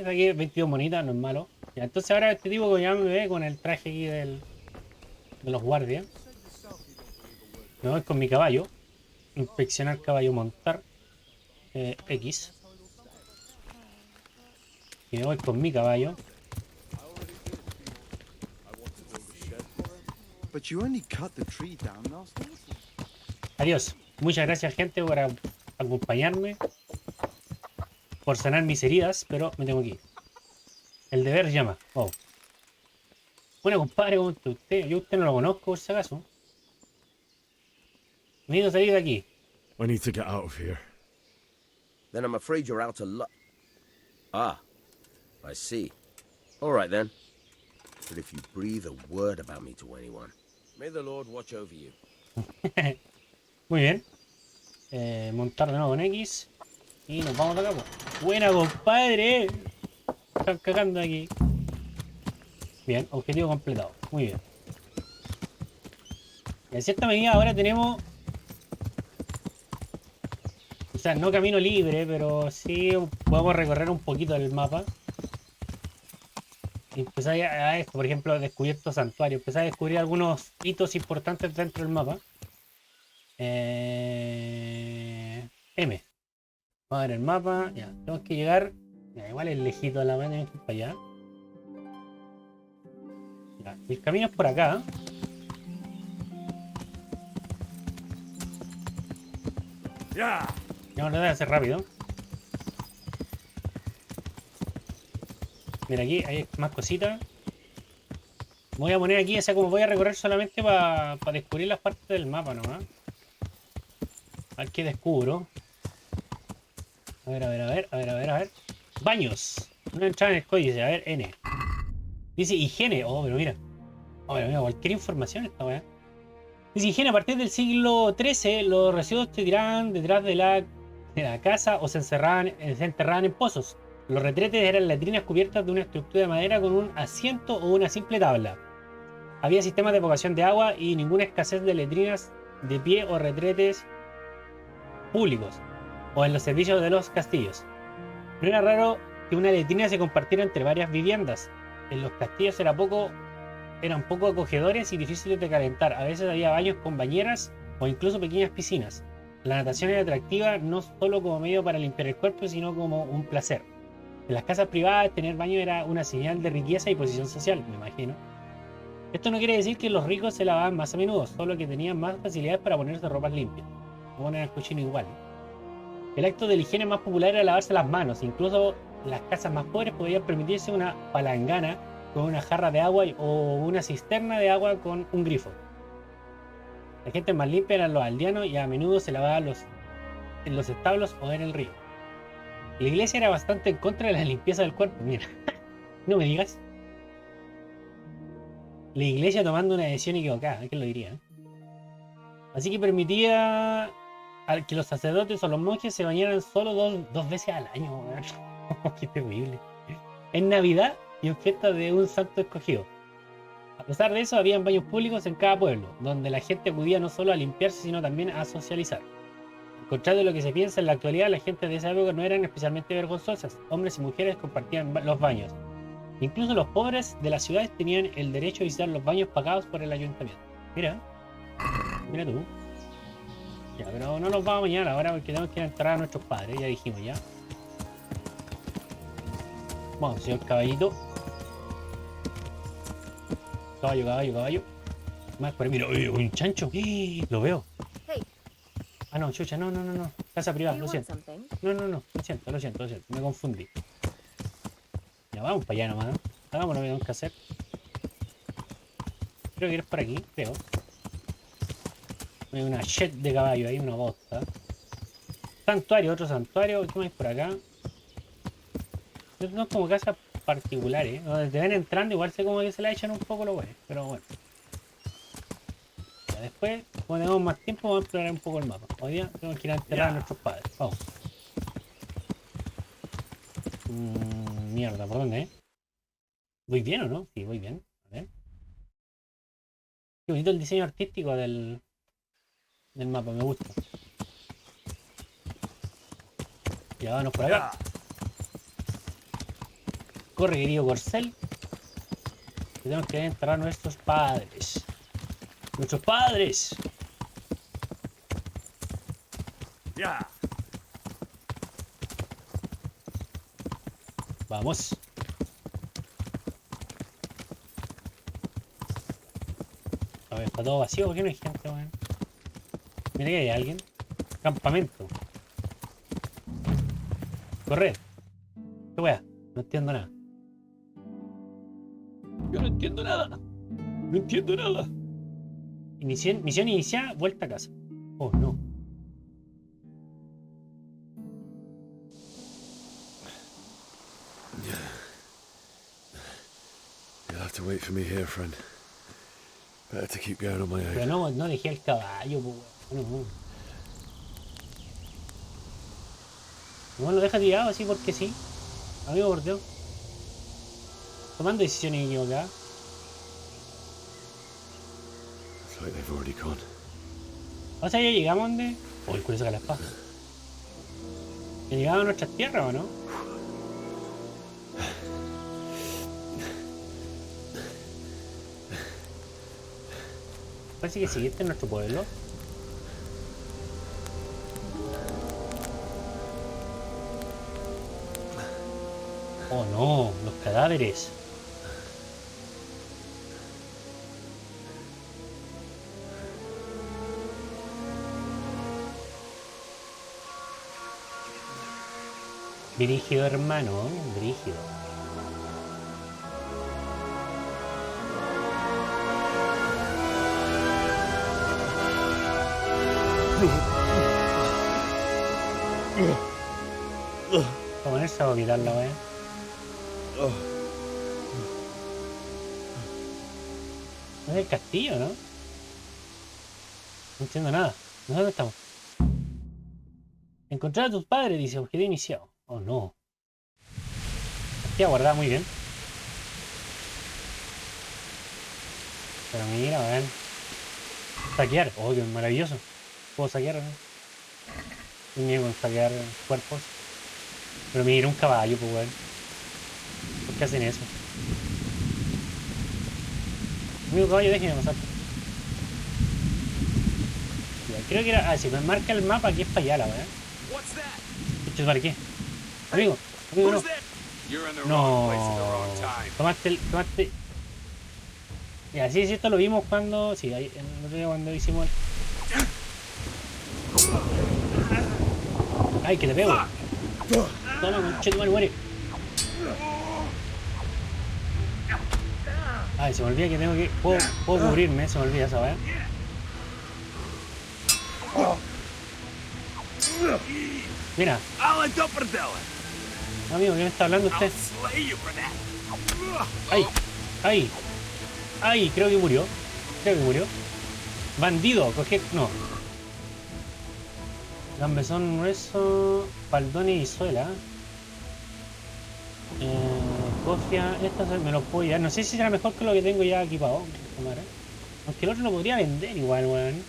Aquí 22 monitas, no es malo. Ya, entonces ahora este tipo que ya me ve con el traje aquí de los guardias. Me voy con mi caballo. Inspeccionar caballo, montar. X. Y me voy con mi caballo. Adiós. Muchas gracias, gente, por acompañarme. Por sanar mis heridas, pero me tengo que ir. El deber llama. Oh. Bueno, compadre, ¿cómo está usted? Yo a usted no lo conozco, por si acaso. Necesito salir de aquí.
I need to get out of here.
Then I'm afraid you're out of luck. Ah, I see. All right then. But if you breathe a word about me to anyone, may the Lord watch over you.
Muy bien. Montar de nuevo con X. Y nos vamos de acá, pues. Buena, compadre. Están cagando aquí. Bien, objetivo completado. Muy bien. Y en cierta medida ahora tenemos... O sea, no camino libre, pero sí podemos recorrer un poquito el mapa. Y empezar a esto, por ejemplo, descubierto santuario. Empezar a descubrir algunos hitos importantes dentro del mapa. M. Vamos a ver el mapa. Ya, tenemos que llegar. Ya, igual es lejito a la mano, tenemos que ir para allá. Ya, el camino es por acá.
Ya.
Vamos a tratar de hacer rápido. Mira, aquí hay más cositas. Voy a poner aquí, o sea, como voy a recorrer solamente para descubrir las partes del mapa nomás. A ver qué descubro. A ver. Baños. No entrar en el códice. A ver, N. Dice higiene. Oh, pero mira. Oh, pero mira, cualquier información esta weá. Dice higiene. A partir del siglo XIII, los residuos se tiraban detrás de la casa o se enterraban en pozos. Los retretes eran letrinas cubiertas de una estructura de madera con un asiento o una simple tabla. Había sistemas de evacuación de agua y ninguna escasez de letrinas de pie o retretes públicos o en los servicios de los castillos. No era raro que una letrina se compartiera entre varias viviendas. En los castillos eran poco acogedores y difíciles de calentar. A veces había baños con bañeras o incluso pequeñas piscinas. La natación era atractiva no solo como medio para limpiar el cuerpo, sino como un placer. En las casas privadas tener baño era una señal de riqueza y posición social, me imagino. Esto no quiere decir que los ricos se lavaban más a menudo, solo que tenían más facilidades para ponerse ropas limpias. ponen el cochino igual. El acto de la higiene más popular era lavarse las manos. Incluso las casas más pobres podían permitirse una palangana con una jarra de agua o una cisterna de agua con un grifo. La gente más limpia eran los aldeanos y a menudo se lavaba en los establos o en el río. La iglesia era bastante en contra de la limpieza del cuerpo. Mira, no me digas. La iglesia tomando una decisión equivocada, ¿quién lo diría? Así que permitía que los sacerdotes o los monjes se bañaran solo dos veces al año. Qué terrible. En Navidad y en fiestas de un santo escogido. A pesar de eso, habían baños públicos en cada pueblo, donde la gente acudía no solo a limpiarse, sino también a socializar. Al contrario de lo que se piensa en la actualidad, la gente de esa época no eran especialmente vergonzosas. Hombres y mujeres compartían los baños. Incluso los pobres de las ciudades tenían el derecho a visitar los baños pagados por el ayuntamiento. Mira tú. Ya, pero no nos vamos a bañar ahora porque tenemos que ir a enterrar a nuestros padres, ya dijimos ya. Vamos, señor caballito. Caballo. Más por ahí, mira, un chancho. Lo veo. Ah, no, chucha, no. Casa privada, lo siento. No, lo siento. Me confundí. Ya vamos para allá nomás. Hagamos lo que tenemos que hacer. Creo que es por aquí, creo. Hay una shed de caballo ahí, una bosta. Santuario, otro santuario. ¿Qué más hay por acá? No es como casas particulares. Donde te ven entrando, igual sé como que se la echan un poco los güeyes. Pero bueno. Ya después, como tenemos más tiempo, vamos a explorar un poco el mapa. Hoy día tenemos que ir a enterrar a nuestros padres. Vamos. Mierda, ¿por dónde, ¿Voy bien o no? Sí, voy bien. A ver. Qué bonito el diseño artístico del mapa, me gusta. Ya vámonos por acá. Corre, querido corcel. Que tenemos que enterrar a nuestros padres. ¡Nuestros padres!
Ya.
Vamos. A ver, está todo vacío. ¿Por qué no hay gente, weón? Mira que hay alguien. Campamento. Corred. ¿Qué weá? No entiendo nada. Yo no entiendo nada. Misión iniciada, vuelta a casa. Oh, no.
You'll have to wait for me here, friend. Better to keep going on my own.
Pero no dejé el caballo, pues. No lo deja tirado así porque sí. Amigo, por Dios. Tomando decisiones equivocadas.
It's like they've already gone.
O sea, ya llegamos donde. Oh, el culo saca la espada. ¿Ya llegamos a nuestras tierras o no? Parece que sí, este es nuestro pueblo. Oh no, los cadáveres. Brígido, hermano, brígido. Vamos a ponerse a vomitar la wea. No es el castillo, ¿no? No entiendo nada. ¿Dónde estamos? Encontrar a tus padres, dice, objetivo iniciado. Oh no. Hostia, guardada muy bien. Pero mira, weón. Saquear. Oh, qué maravilloso. ¿Puedo saquear o no? Me niego en saquear cuerpos. Pero mira, un caballo, pues weón. ¿Por qué hacen eso? Amigo caballo, déjeme pasar. Ya, creo que era. Ah, si me marca el mapa, aquí es para allá la weón. ¿Esto es para qué? Amigo, no. No. Tomaste. Ya, sí, esto lo vimos cuando. Sí, ahí, el otro día cuando hicimos. Ay, que le pego. Toma, conchetumare, muere. Ay, se me olvida que tengo que... Puedo cubrirme, se me olvida esa weá. Mira. Amigo, ¿qué me está hablando usted? ¡Ay! ¡Ay! ¡Ay! Creo que murió. Bandido, coge... No. Gambesón grueso, faldones y suela. Cofia, esta me lo puedo llevar. No sé si será mejor que lo que tengo ya equipado. Aunque el otro lo podría vender igual, weón.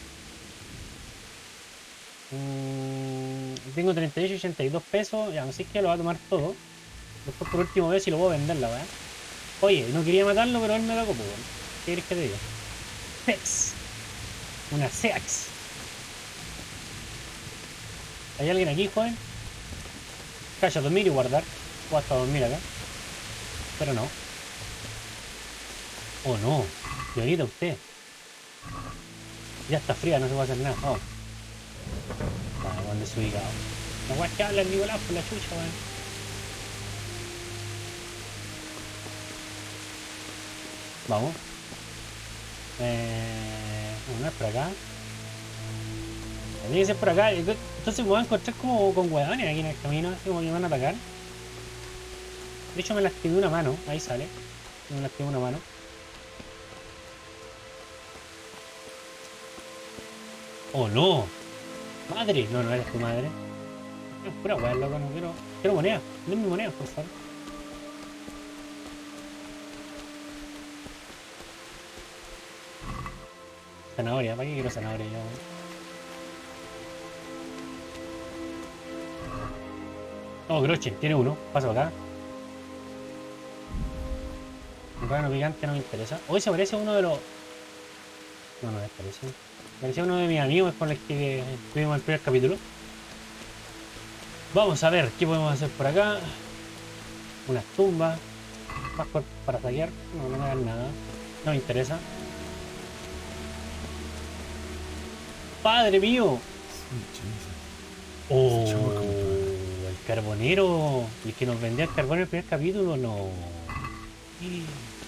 Tengo 38,82 pesos. Ya, no sé qué lo va a tomar todo. Después por último vez si lo puedo vender, la weá. Oye, no quería matarlo, pero él me da copo, weón. ¿Qué quieres que te diga? Sex. Una sex. ¿Hay alguien aquí, joven? Calla, dormir y guardar. O hasta dormir acá. Pero no. Oh no. Señorita, usted. Ya está fría, no se puede hacer nada. Vamos. Ah, ¿dónde se ubicado? No voy a echarle al Nicolás por la chucha, weón. Vamos. No es por acá. Tiene que ser por acá. Entonces me voy a encontrar como con hueones aquí en el camino. Así como que me van a atacar. De hecho me lastimé una mano. Ahí sale. Me lastimé una mano. ¡Oh no! ¡Madre! No, no eres tu madre. Es pura hueá, loco. No quiero... Quiero monedas. Denme monedas, por favor. Zanahoria. ¿Para qué quiero zanahoria yo? Oh, broche, tiene uno. Pasa para acá. Un rano picante no me interesa. Hoy se parece a uno de los... No, no me parece. Parecía uno de mis amigos con el que estuvimos en el primer capítulo. Vamos a ver qué podemos hacer por acá. Unas tumbas. Más para saquear. No, no me dan nada. No me interesa. ¡Padre mío! Oh, el carbonero. El que nos vendía el carbón en el primer capítulo. No.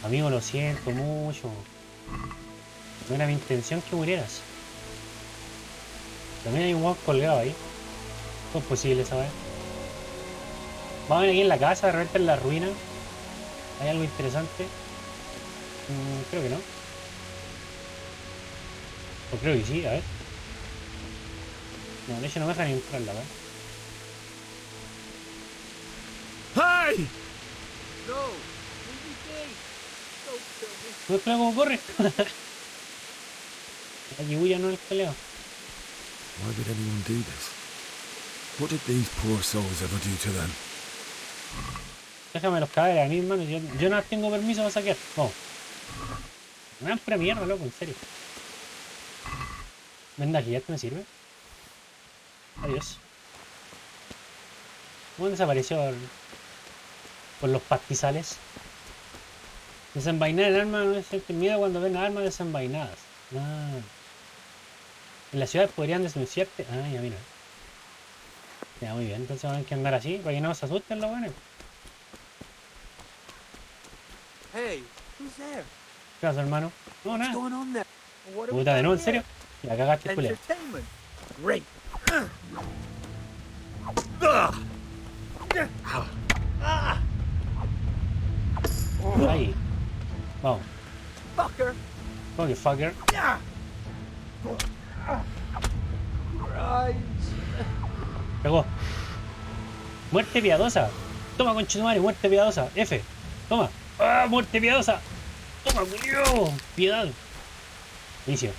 Amigo, lo siento mucho. No era mi intención que murieras. También hay un huevo colgado ahí. ¿Cómo es posible, sabes? Vamos a ver aquí en la casa, de repente en la ruina. ¿Hay algo interesante? Creo que no. O creo que sí, a ver. No, de hecho no me dejan entrar, la verdad.
¡Hey!
No es claro cómo corre. Aquí huya no el peleo.
Why would anyone do this? What did these poor souls ever do to them?
Déjame los cadáveres a mí, hermano. Yo no tengo permiso para saquear. Vamos. Me dan pura mierda, loco, en serio. Vendaje, ¿ya esto me sirve? Adiós. ¿Cómo desapareció por los pastizales? Desenvainar el arma, no sienten miedo cuando ven armas desenvainadas. Ah. En las ciudades podrían denunciarte. Ah, ya mira. Ya, muy bien. Entonces van a que andar así para que no se asusten los buenos.
Hey, who's there?
¿Qué pasa, hermano? No, nada.
What's going on there? What are we
Puta, de nuevo, ¿en
doing
serio? La cagaste,
here?
culero.
Entertainment. Great.
Ahí. Vamos.
Fucker.
¿Cómo que fucker?
Right.
Pegó. Muerte piadosa. Toma, conchetumare, muerte piadosa. F. Toma. ¡Ah, muerte piadosa! Toma, culiao. Piedad. Inicio.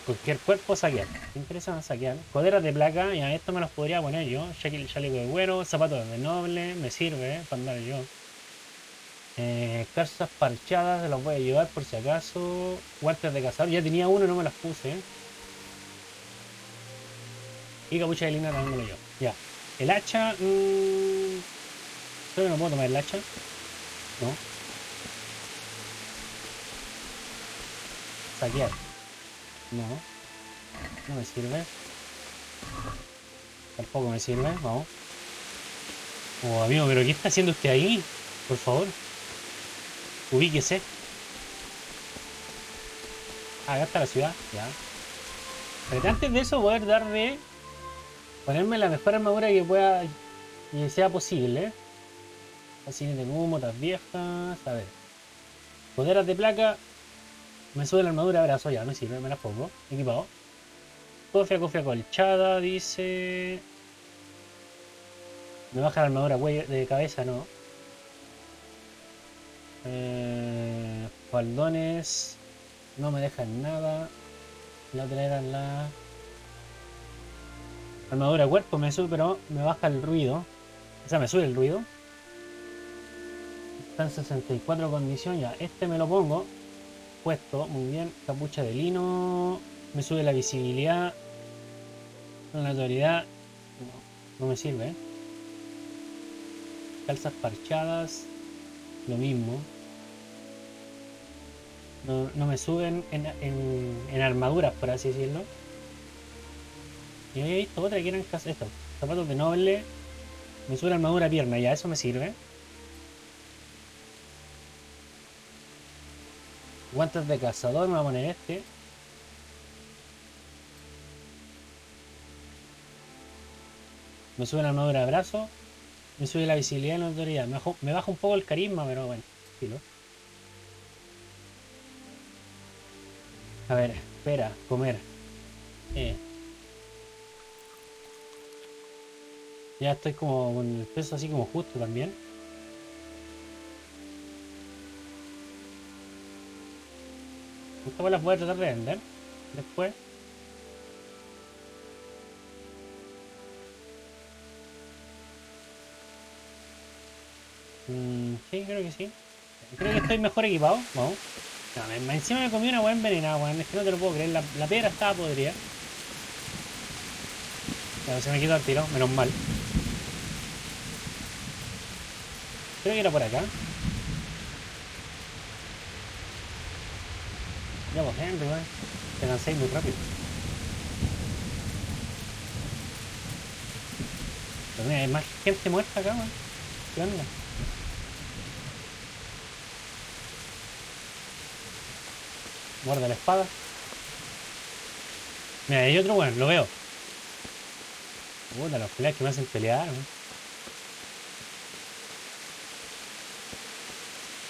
Cualquier cuerpo saquear. ¿Te interesa saquear? Coderas de placa, ya esto me los podría poner yo. Chaleco de güero, zapatos de noble, me sirve para andar yo. Calzas parchadas, se los voy a llevar por si acaso. Guantes de cazador, ya tenía uno y no me las puse. Y capucha de lina también me lo llevo. Ya. El hacha. Creo que no puedo tomar el hacha. No. Saquear. No. No me sirve. Tampoco me sirve, vamos. Oh, amigo, pero ¿qué está haciendo usted ahí? Por favor. Ubíquese. Ah, acá está la ciudad, ya. Pero antes de eso voy a tratar de ponerme la mejor armadura que pueda y sea posible. Así de humo, tas viejas. A ver. Poderas de placa. Me sube la armadura de brazo, ya, me sirve, me la pongo. Equipado. Cofia colchada, dice. Me baja la armadura cuello de cabeza, no. Faldones. No me dejan nada. La otra era la armadura de cuerpo, me sube, pero me baja el ruido. O sea, me sube el ruido. Está en 64 condición, ya. Este me lo pongo. Puesto, muy bien. Capucha de lino. Me sube la visibilidad. La autoridad. No me sirve, Calzas parchadas. Lo mismo. No me suben en armaduras, por así decirlo. Y había visto otra que eran esto. Zapatos de noble. Me sube la armadura a pierna, ya, eso me sirve. Guantes de cazador, me voy a poner este. Me sube la armadura de brazo. Me sube la visibilidad y la autoridad. Me baja un poco el carisma, pero bueno, filo. A ver, espera, comer. Ya estoy como con el peso así como justo también. Estas las voy a tratar de vender después. Sí, creo que sí. Creo que estoy mejor equipado. Vamos. No, encima me comí una hueá envenenada, weón. Es que no te lo puedo creer. La piedra estaba podrida. Claro, se me quitó el tiro, menos mal. Creo que era por acá. Ya pues, gente, weón. Te cansáis muy rápido. Pero mira, hay más gente muerta acá, weón. ¿Qué onda? Guarda la espada. Mira, hay otro weón, lo veo. Puta, las peleas que me hacen pelear, weón.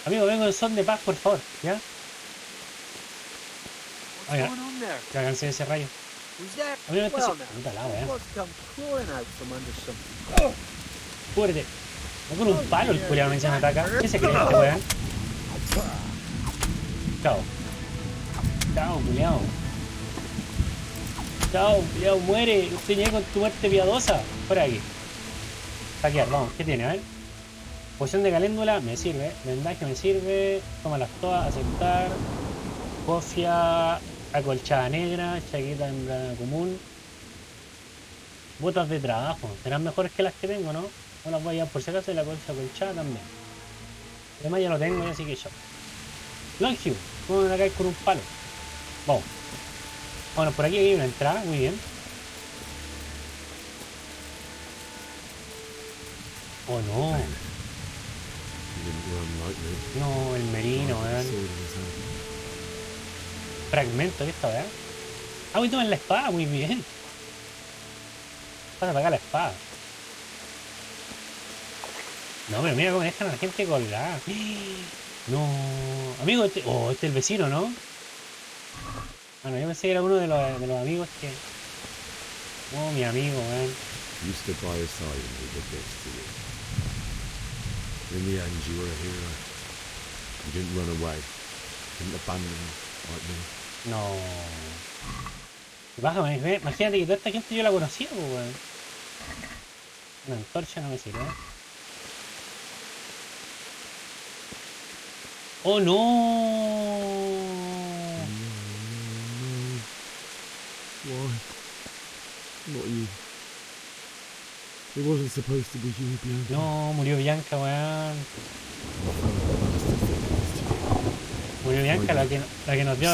Amigo, vengo en son de paz, por favor, ¿ya? Oiga, ya cansé de ese rayo. Amigo, este sí. Puta la weá. Cúbrete. No con un palo el culiao me ataca. ¿Qué se cree este weón? Chao. Chao, culiao. Chao, culiao, muere. Soñé con tu muerte piadosa. Fuera de aquí. Saquear, vamos. ¿Qué tiene? A ver. Poción de caléndula, me sirve. Vendaje me sirve. Tómalas todas, aceptar. Cofia acolchada negra, chaqueta hembra común. Botas de trabajo. Serán mejores que las que tengo, ¿no? No las voy a llevar por si acaso y la colcha acolchada también. Además ya lo tengo, así que yo. Longiu, vamos a caer con un palo. Vamos. Bueno, por aquí hay una entrada, muy bien. Oh no. No, el merino, weón. Fragmento, ¿qué está, weón? Ah, voy a tomar la espada, muy bien. Pasa para acá la espada. No, pero mira cómo dejan a la gente colgada. No. Amigo, este es el vecino, ¿no? Bueno, yo pensé que era uno de los amigos que... Oh, mi amigo, weón.
You stood by his side and he did this to you. In the end, you were a hero. You didn't run away. Didn't abandon him like me.
No. Baja, imagínate que toda esta gente yo la conocía, pues, weón. Una antorcha no me sirve. ¡Oh, no!
Why? Not you. It wasn't supposed to be you, Bianca.
No, murió Bianca, weón. Murió Bianca, la que nos dio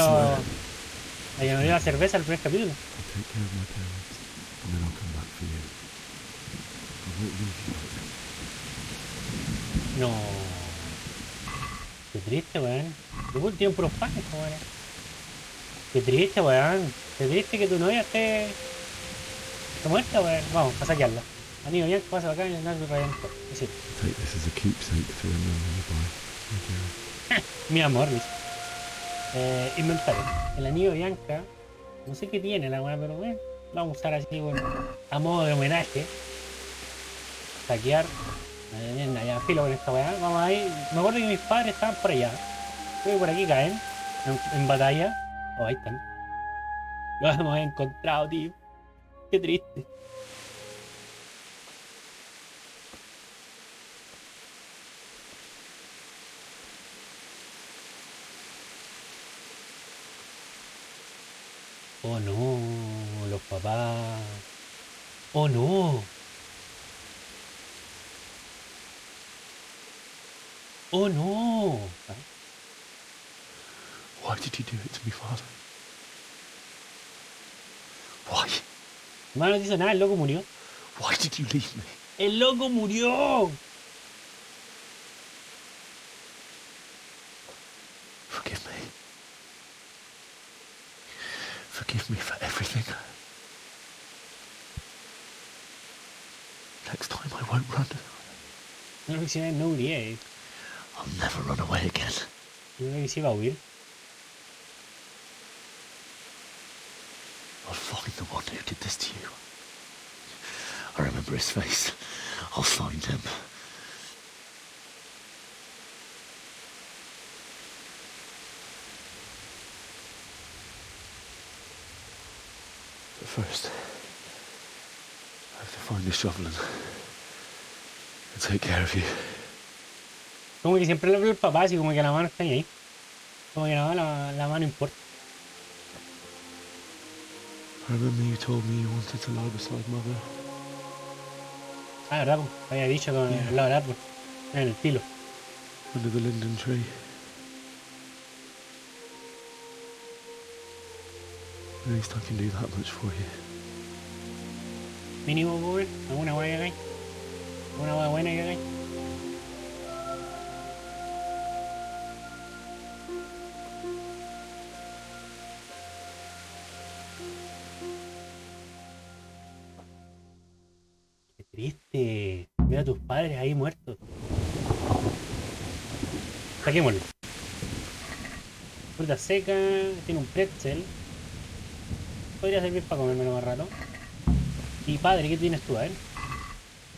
La que nos dio la cerveza al primer capítulo.
I'll take care of my parents, and then I'll come back for you. I won't leave you like this.
No. Qué triste, weón. Igual tienen puros fans, weón. Qué triste, weón. Qué triste que tu novia esté muerta, weón. Vamos, a saquearla. Amigo, bien, pasa acá y nada de redentor. Sí.
Take this as a keepsake for the memory by.
Mi amor, dice. Inventario. El anillo de Bianca. No sé qué tiene la weá, pero bueno. Vamos a usar así, bueno, a modo de homenaje. Saquear. Ya filo con esta weá. Vamos ahí. Me acuerdo que mis padres estaban por allá. Creo que por aquí caen. En batalla. Oh, ahí están. Lo hemos encontrado, tío. Qué triste. Oh no, los papás. Oh no. Oh no.
Why did you do it to me, father? Why?
No nos dice nada, el loco murió.
Why did you leave me?
¡El loco murió!
Forgive me. Forgive me for everything. Next time I won't run.
No, que si no huiría.
I'll never run away again.
Yo creo que sí va a huir.
I'll find the one who did this to you. I remember his face. I'll find him. But first, I have to find the shovel and take care of you.
Como que siempre le hablo al papá, así como que la mano está ahí. Como que la mano importa.
I remember you told me you wanted to lie beside mother.
Ah, verdad, pues. Había dicho con el lado del árbol. En el tilo.
Under the linden tree. At least I can do that much for you.
Mínimo, pobre. Alguna hueá que hagáis. Alguna hueá buena que hagáis. Qué triste. Mira a tus padres ahí muertos. Saquémoslo. Fruta seca. Tiene un pretzel. Podría servir para comérmelo más rato. Y padre, ¿qué tienes tú? A ver.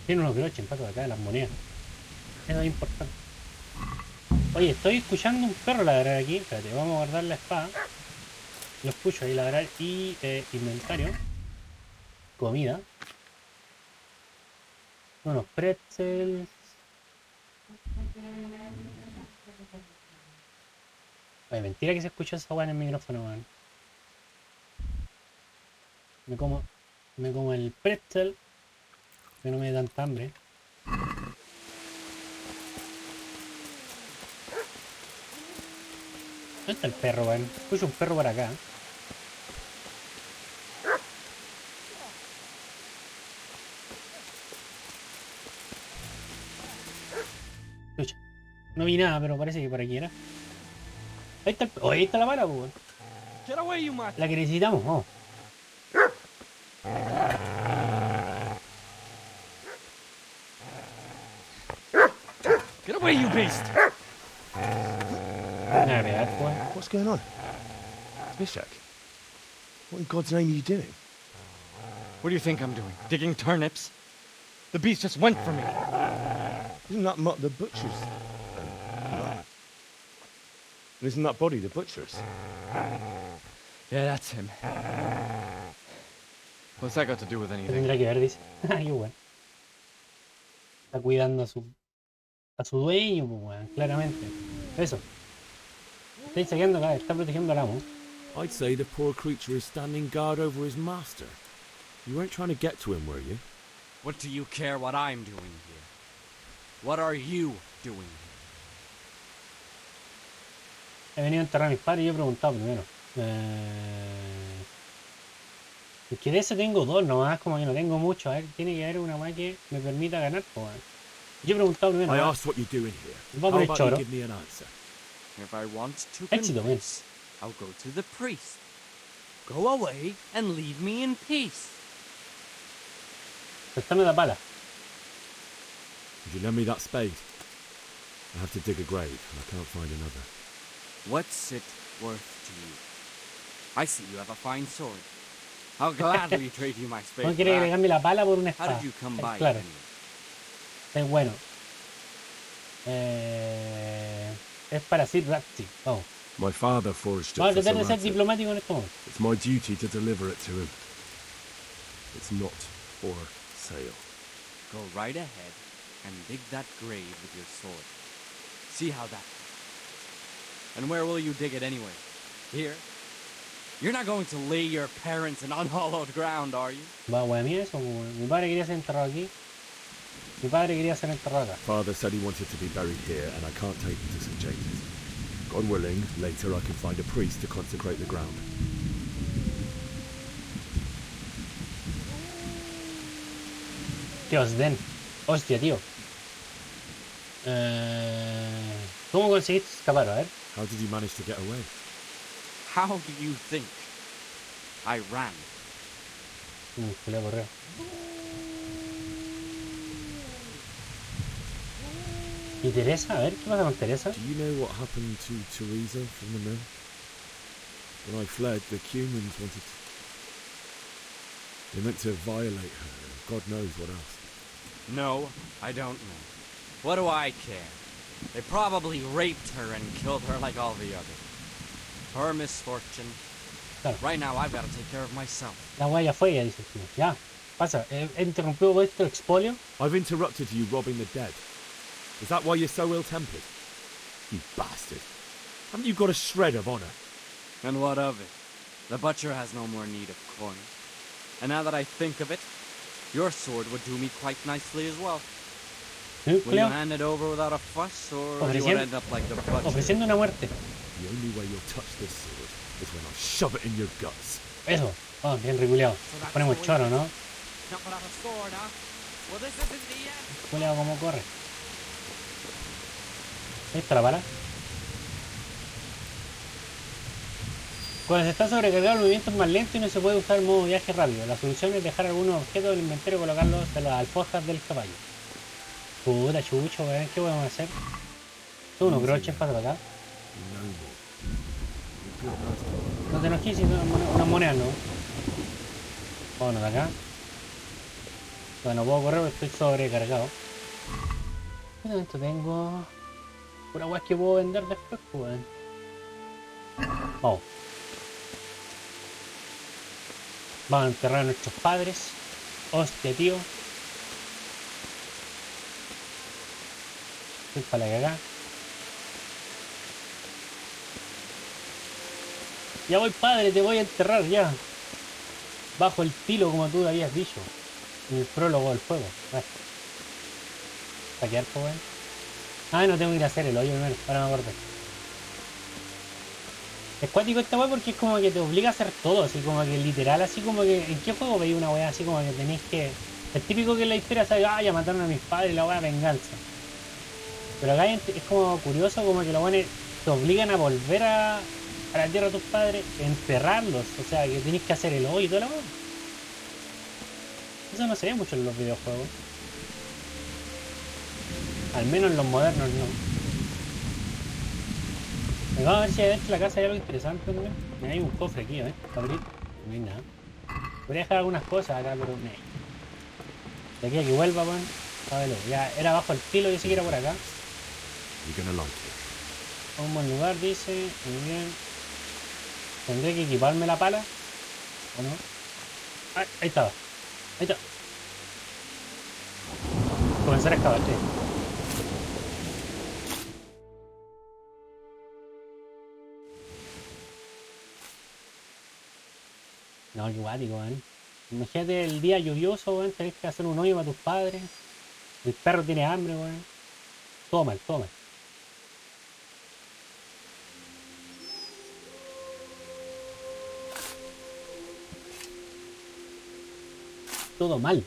Tiene unos broches en pato de acá, las monedas. Eso es importante. Oye, estoy escuchando un perro ladrar aquí. Espérate, vamos a guardar la espada. Lo escucho ahí ladrar. Y inventario. Comida. Unos pretzels. Oye, mentira que se escucha esa weá en el micrófono, weón. Me como el pretzel. Que no me dé tanta hambre. ¿Dónde está el perro, weón? Escucho un perro por acá. Escucha. No vi nada, pero parece que por aquí era. Ahí está el perro. Oh, ahí está la vara, weón. La que necesitamos, vamos.
Get away, you beast!
What's going on? Bishak, what in God's name are you doing?
What do you think I'm doing? Digging turnips? The beast just went for me.
Isn't that the butcher's? Isn't that body the butcher's?
Yeah, that's him. What's that got to do with
¿Qué
anything?
tendrá que ver? Dice. Qué bueno. Está cuidando a su dueño, pues, weón, claramente. Eso. Está saqueando acá, está protegiendo al amo.
I'd say the poor creature is standing guard over his master. You weren't trying to get to him, were you?
What do you care what I'm doing here? What are you doing here?
He venido a enterrar a mis padres y yo he preguntado primero. Es que de eso tengo dos nomás, como que no tengo mucho. A ver, tiene que haber una weá que me permita ganar, pues, weón. Yo he preguntado primero.
I
¿no?
asked what you're doing here.
Vamos a
How
poner
about
choro.
you give me an answer?
If I want to
Éxito, men.
confess, I'll go to the priest. Go away and leave me in peace.
Préstame la pala.
Would you lend me that spade? I have to dig a grave, and I can't find another.
What's it worth to you? I see you have a fine sword. I'll gladly trade you my spade.
No quiere que le
back.
cambie la pala por una
How
espada.
did you come by it
Claro.
anyway?
Es bueno. Es para Sir Ratzi. Vamos.
My father forged it
Vamos a
for
tratar
Sir
de ser
Radzik.
diplomático en este momento.
It's my duty to deliver it to him. It's not for sale.
Go right ahead and dig that grave with your sword. See how that goes. And where will you dig it anyway? Here? You're not going to lay your parents in unhallowed ground, are you?
Va, wea mía eso, weón. Mi padre quería ser enterrado aquí. Mi padre quería ser enterrado acá.
Father said he wanted to be buried here, and I can't take him to St. James's. God willing, later I can find a priest to consecrate the ground.
Que os den. Hostia, tío. ¿Cómo conseguiste escapar? A ver.
How did you manage to get away?
How do you think? I ran.
Pelea correo. ¿Y Teresa? A ver, ¿qué pasa con Teresa?
Do you know what happened to Teresa from the mill? When I fled, the Cumans wanted to... They meant to violate her, and God knows what else.
No, I don't know. What do I care? They probably raped her and killed her like all the others. Her misfortune.
Claro.
Right now, I've got to take care of myself.
La wea ya fue, ya dice el tío. Ya, pasa. He interrumpido vuestro expolio.
I've interrupted you robbing the dead. Is that why you're so ill-tempered? You bastard. Haven't you got a shred of honor?
And what of it? The butcher has no more need of coin. And now that I think of it, your sword would do me quite nicely as well.
¿Sí,
Will you
Cleo?
hand it over without a fuss, or will you
Ofreciendo-
end up like the butcher?
Ofreciendo una muerte.
The only way you'll touch this sword is when I shove it in your guts.
Eso. Oh, bien reculeado. Ponemos choro, ¿no?
Not without a sword, huh? Well, this isn't the end.
Culeado cómo corre. Ahí está la pala. Cuando se está sobrecargado el movimiento es más lento y no se puede usar el modo viaje rápido. La solución es dejar algunos objetos del inventario y colocarlos en las alforjas del caballo. Puta chucho, weón, ¿qué podemos hacer? Son unos broches para acá. No te enojes, sino una moneda, ¿no? Vámonos de acá. Bueno, puedo correr porque estoy sobrecargado. ¿Qué tanto tengo? Pura weá que puedo vender después, pues, weón. Vamos. Vamos a enterrar a nuestros padres. Hostia, tío. Estoy para la cagá. Ya voy, padre, te voy a enterrar ya. Bajo el tilo, como tú habías dicho. En el prólogo del juego. Saquear, pues, weón. Ah, no tengo que ir a hacer el hoyo primero. Ahora me acordé. Es cuático esta weá porque es como que te obliga a hacer todo, así como que literal, así como que... ¿En qué juego veis una weá así como que tenéis que... Es típico que en la historia sabe, ah, ya mataron a mis padres y la weá venganza. Pero acá es como curioso como que los weones te obligan a volver a la tierra de tus padres, enterrarlos, o sea que tenéis que hacer el hoyo y toda la weá. Eso no se ve mucho en los videojuegos. Al menos en los modernos no. Vamos a ver si adentro de la casa hay algo interesante, ¿no? Mira, hay un cofre aquí, ¿eh? Para abrir. No hay nada. Podría dejar algunas cosas acá, pero no. De aquí a que vuelva, weón. Sábelo. Ya era bajo el filo, yo siquiera por acá. Un buen lugar, dice. Muy bien. ¿Tendré que equiparme la pala? ¿O no? Ahí estaba. Ahí está. Comenzar a excavar, sí. No, qué guático, weón. Imagínate el día lluvioso, weón, tenés que hacer un hoyo para tus padres. El perro tiene hambre, weón. Todo mal, todo mal. Todo mal.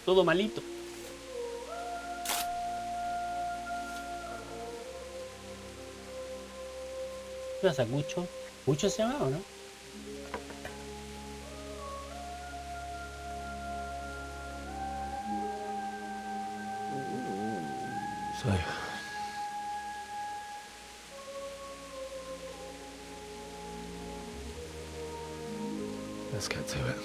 Todo malito. ¿Qué pasa, Cucho? ¿Cucho se llama o no?
So, let's get to it.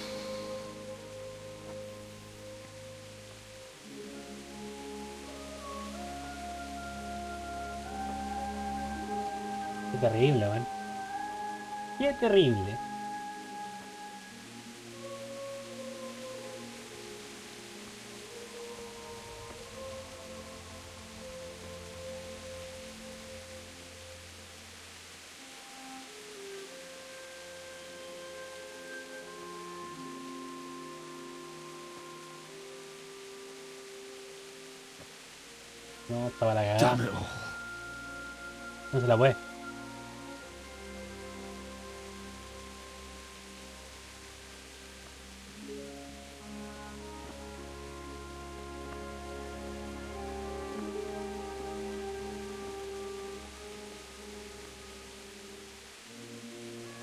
Qué terrible, man. Qué terrible. No, estaba la cagada. No se la puede.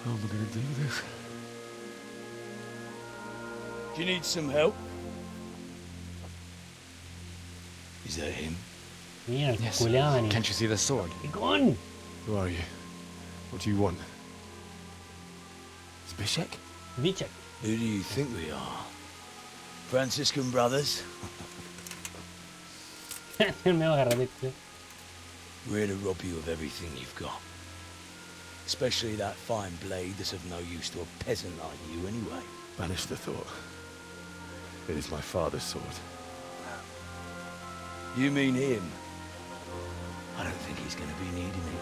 How am I going to do this?
Do you need some help? Is that him?
Mira,
Yes.
culeado,
Can't you see the sword?
Gone.
Who are you? What do you want? It's Bishek?
Bishek.
Who do you think we are? Franciscan brothers?
Me voy a agarrar este.
We're here to rob you of everything you've got. Especially that fine blade that's of no use to a peasant like you anyway.
Banish the thought. It is my father's sword.
You mean him? I don't think he's gonna be needing it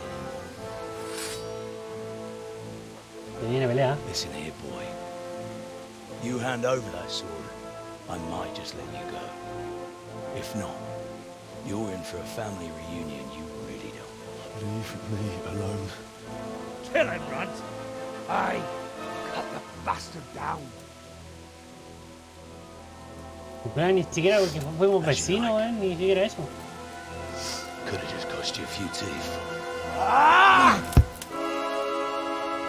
Se viene pelea.
Listen here, boy. You hand over that sword, I might just let you go. If not, you're in for a family reunion you really don't.
Leave me alone.
Kill him, Runt! Aye, cut the bastard down.
Pero ni siquiera porque fuimos vecinos, weón, ni siquiera eso.
Could have just cost you a few teeth.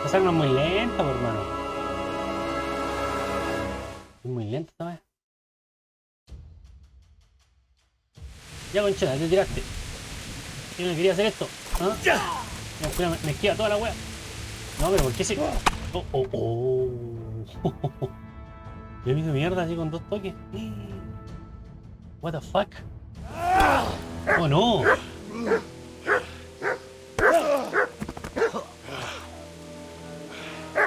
Esa arma es muy lenta, por hermano. Es muy lenta esta vez. Ya, conchera, te tiraste. Yo no quería hacer esto. ¿Ah? No, cuidado, me esquiva toda la wea. No, pero ¿por qué se...? Oh, oh, oh. Yo me hice mierda así con 2 toques. What the fuck? Oh no.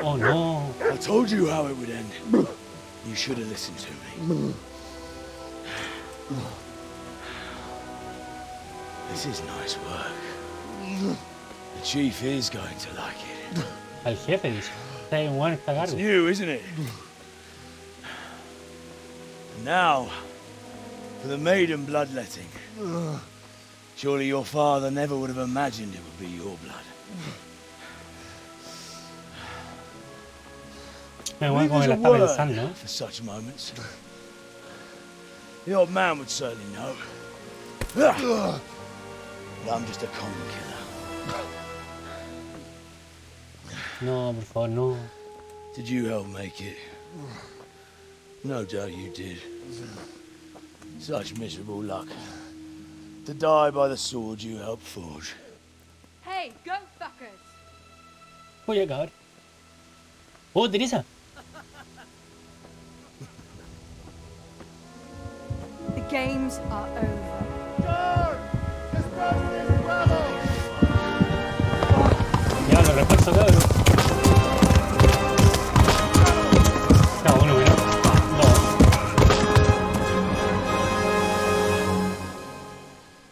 Oh no.
I told you how it would end. You should have listened to me. This is nice work. The chief is going to like it.
Al jefe dice. Está en one, está
It's
cargo.
new, isn't it? And now, for the maiden bloodletting. Surely your father never would have imagined it would be your blood.
Me voy como que la está pensando, ¿no?
For such moments. The old man would certainly know. But I'm just a common killer.
No, por favor, no.
Did you help make it? No doubt you did. Such miserable luck. To die by the sword you helped forge.
Hey, go fuckers!
Voy a acabar. Oh, Teresa.
The games are over.
Ya lo refuerzo, cabrón. No, uno, mira.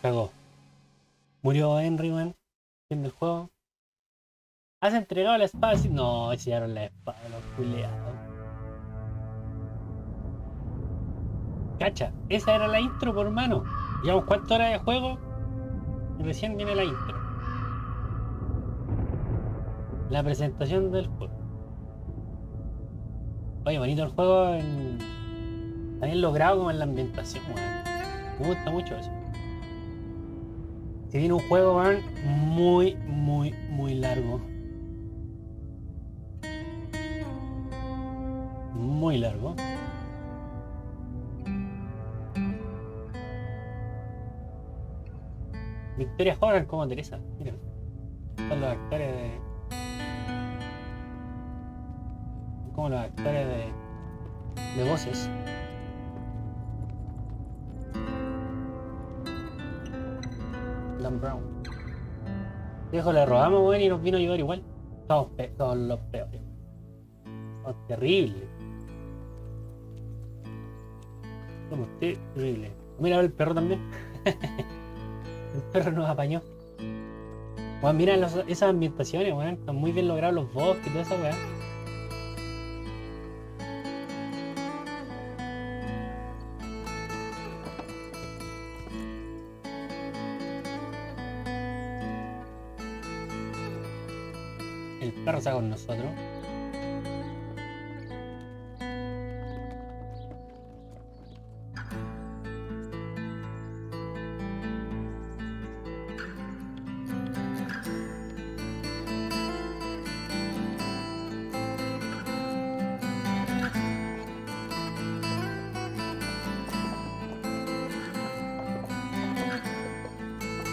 Cagó. Murió Henry, man. Fin del juego. ¿Has entregado la espada? No, enseñaron la espada, los culeados. Cacha, esa era la intro, por mano. Llevamos 4 horas de juego y recién viene la intro. La presentación del juego. Oye, bonito el juego. Está bien logrado como en la ambientación, weón. Me gusta mucho eso. Se viene un juego, weón, muy, muy, muy largo. Muy largo. Victoria Horan como Teresa. Mira. Son los actores de. Son como los actores de voces. Dan Brown. Viejo, le robamos, weón, y nos vino a ayudar igual. Todos los peores. Somos terribles. Somos terribles. Mira el perro también. El perro nos apañó. Weón, mira esas ambientaciones, weón. Están muy bien logrados los bosques y toda esa weá. El perro está con nosotros.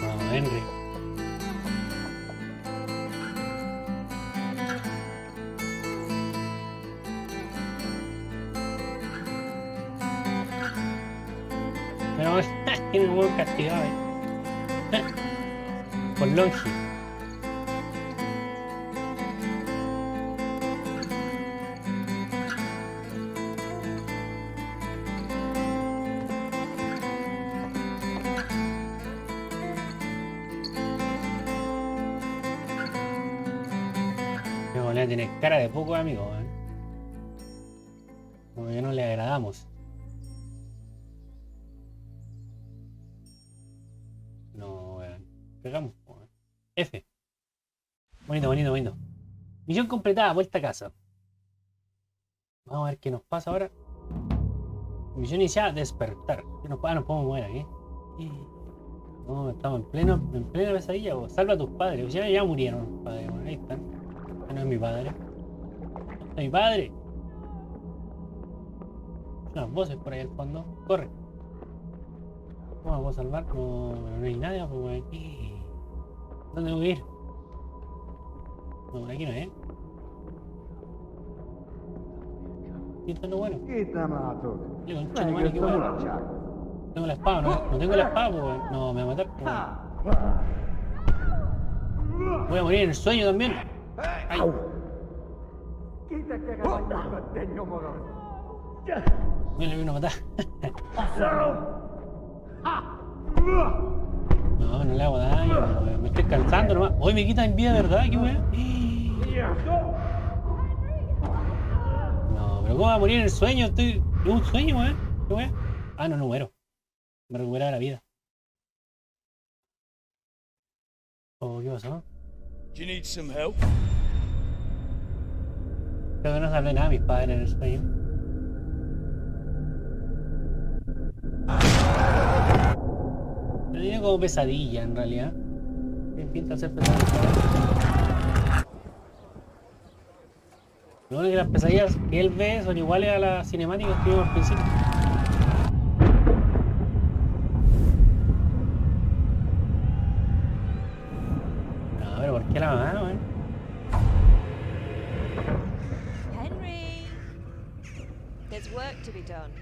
Vamos, Henry. Pero tiene un buen castigado ahí. Por Longi. Me volví a tener cara de poco amigo, ¿eh? Como que no le agradamos. No, weón. Pegamos, weón. F. Bonito, bonito, bonito. Misión completada, vuelta a casa. Vamos a ver qué nos pasa ahora. Misión iniciada, despertar. Nos podemos mover aquí. No, estamos en plena pesadilla. Vos. Salva a tus padres. Ya murieron los padres. Bueno, ahí están. Este no es mi padre. Este es mi padre. Unas voces por ahí al fondo. Corre. ¿Cómo me puedo salvar? No hay nadie. Pues, ¿dónde tengo que ir? No, por aquí no es. ¿Sí está no bueno? Tengo la espada, no tengo la espada, pues. No, me va a matar. Pues. Voy a morir en el sueño también. Ay. Me vino a matar. No, no le hago daño, me estoy cansando nomás. Hoy me quitan vida, ¿verdad? ¿Qué weá? No, pero ¿cómo va a morir en el sueño? Es un sueño, weá. ¿Qué weá? Ah, no muero. Me recuperaba la vida. Oh, ¿qué pasó?
Do you need some help?
Creo que no sabré nada a mis padres en el sueño. Pero tiene como pesadilla en realidad. ¿Qué pinta hacer pesadilla? Lo único que las pesadillas que él ve son iguales a las cinemáticas que vimos al principio. No, pero ¿por qué la mamá, man?
Henry, there's work to be done.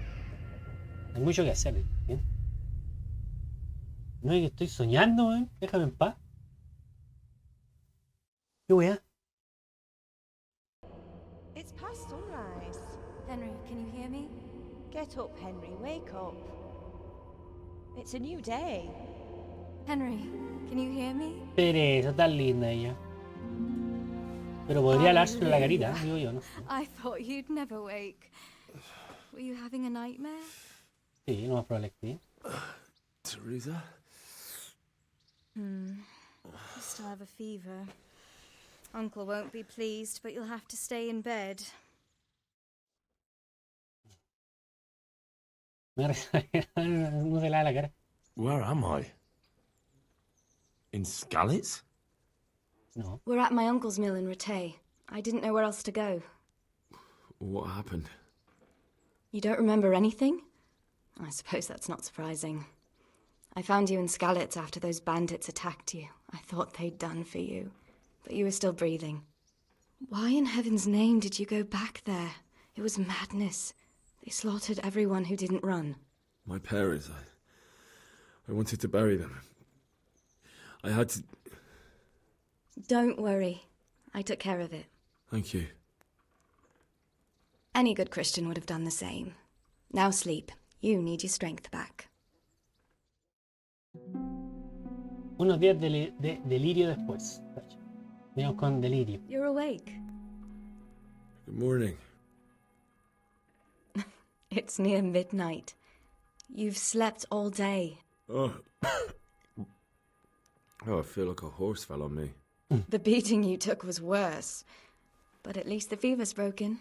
Hay mucho que hacer, ¿eh? No es que estoy soñando, man. Déjame en paz. ¿Qué weá?
It's past sunrise.
Henry, can you hear me?
Get up, Henry. Wake up. It's a new day.
Henry, can you hear me?
Teresa, tan linda ella. Pero podría alarse la carita, digo yo, ¿no?
I thought you'd never wake. Were you having a nightmare?
Sí, no más probable que sí.
Teresa?
You still have a fever. Uncle won't be pleased, but you'll have to stay in bed.
No se lava la cara.
Where am I? In Skalitz?
No.
We're at my uncle's mill in Rattay. I didn't know where else to go.
What happened?
You don't remember anything? I suppose that's not surprising. I found you in Skalitz after those bandits attacked you. I thought they'd done for you, but you were still breathing. Why in heaven's name did you go back there? It was madness. They slaughtered everyone who didn't run.
My parents, I wanted to bury them. I had to...
Don't worry. I took care of it.
Thank you.
Any good Christian would have done the same. Now sleep. You need your strength back.
Unos días de delirio después. Venimos con delirio.
You're awake.
Good morning.
It's near midnight. You've slept all day.
Oh. I feel like a horse fell on me.
The beating you took was worse. But at least the fever's broken.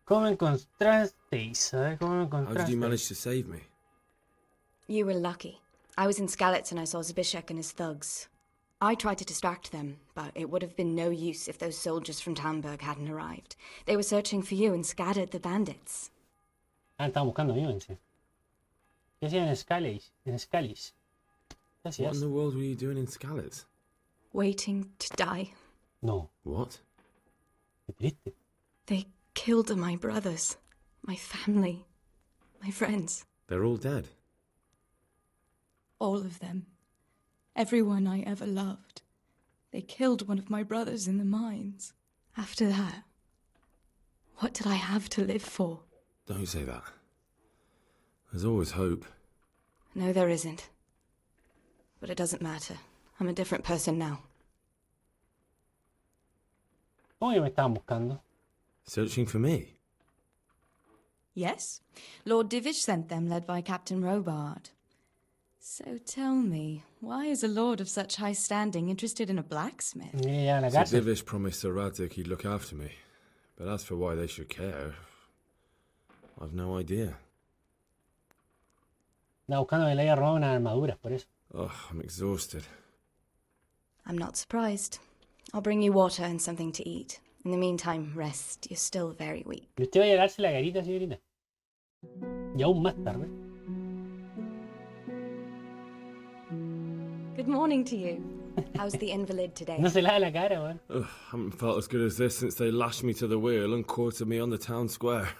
¿Cómo encontrasteis? A ver, ¿cómo
How did you
encontrasteis?
manage to save me?
You were lucky. I was in Skalitz and I saw Zbyszek and his thugs. I tried to distract them, but it would have been no use if those soldiers from Tamburg hadn't arrived. They were searching for you and scattered the bandits.
Ah, estaban buscando a mí, en sí. ¿Qué hacían en Skalitz? ¿Qué
What
hacías?
in the world were you doing in Skalitz?
Waiting to die.
No.
What?
Qué triste.
They killed my brothers, my family, my friends.
They're all dead.
All of them. Everyone I ever loved. They killed one of my brothers in the mines. After that, what did I have to live for?
Don't say that. There's always hope.
No, there isn't. But it doesn't matter. I'm a different person now.
¿Cómo que me estaban buscando?
Searching for me?
Yes. Lord Divish sent them, led by Captain Robard. So tell me, why is a lord of such high standing interested in a blacksmith?
Sir Divish promised Sir Radzik he'd look after me. But as for why they should care, I've no idea.
Estaba buscando que le haya robado unas armaduras, por eso.
Oh, I'm exhausted.
I'm not surprised. I'll bring you water and something to eat. In the meantime, rest. You're still very weak.
¿Y usted va a llegarse la garita, señorita? Y aún más tarde.
Good morning to you. How's the invalid today?
No se lava la cara, weón.
Ugh, haven't felt as good as this since they lashed me to the wheel and quartered me on the town square.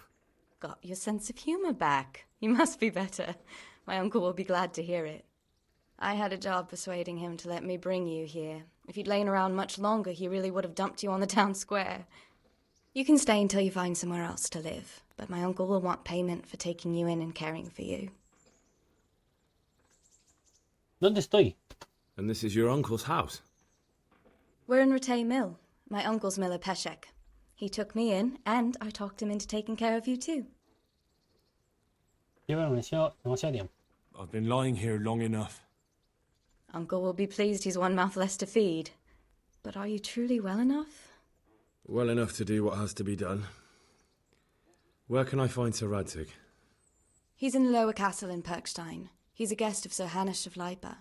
Got your sense of humor back. You must be better. My uncle will be glad to hear it. I had a job persuading him to let me bring you here. If you'd lain around much longer, he really would have dumped you on the town square. You can stay until you find somewhere else to live, but my uncle will want payment for taking you in and caring for you.
¿Dónde estoy?
And this is your uncle's house?
We're in Rattay Mill, my uncle's mill at Peshek. He took me in, and I talked him into taking care of you too.
Llevo demasiado tiempo.
I've been lying here long enough.
Uncle will be pleased he's one mouth less to feed. But are you truly well enough?
Well enough to do what has to be done. Where can I find Sir Radzik?
He's in the lower castle in Perkstein. He's a guest of Sir Hanush of Leipa.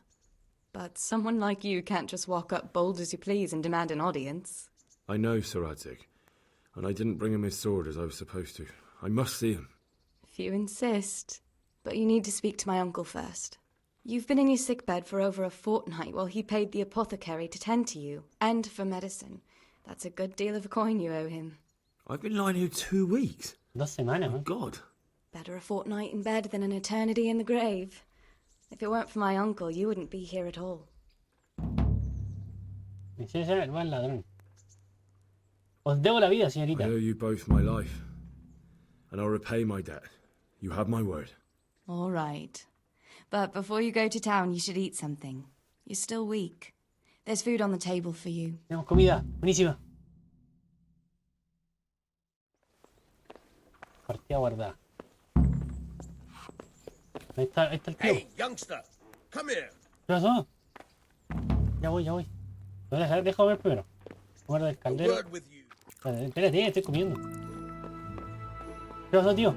But someone like you can't just walk up bold as you please and demand an audience.
I know Sir Radzik, and I didn't bring him his sword as I was supposed to. I must see him.
If you insist. But you need to speak to my uncle first. You've been in your sickbed for over a fortnight while he paid the apothecary to tend to you, and for medicine. That's a good deal of a coin you owe him.
I've been lying here 2 weeks.
2 semanas,
oh, God.
Better a fortnight in bed than an eternity in the grave. If it weren't for my uncle, you wouldn't be here at all.
Princesa, el buen ladrón. Os debo la vida, señorita.
I owe you both my life, and I'll repay my debt. You have my word.
All right. But before you go to town, you should eat something. You're still weak. There's food on the table for you.
Tenemos comida. Buenísima. Partida guardada. Ahí está el tío.
Hey, youngster, come here.
¿Qué pasó? Ya voy. Deja comer primero. Comer del caldero. Espérate, estoy comiendo. ¿Qué pasó, tío?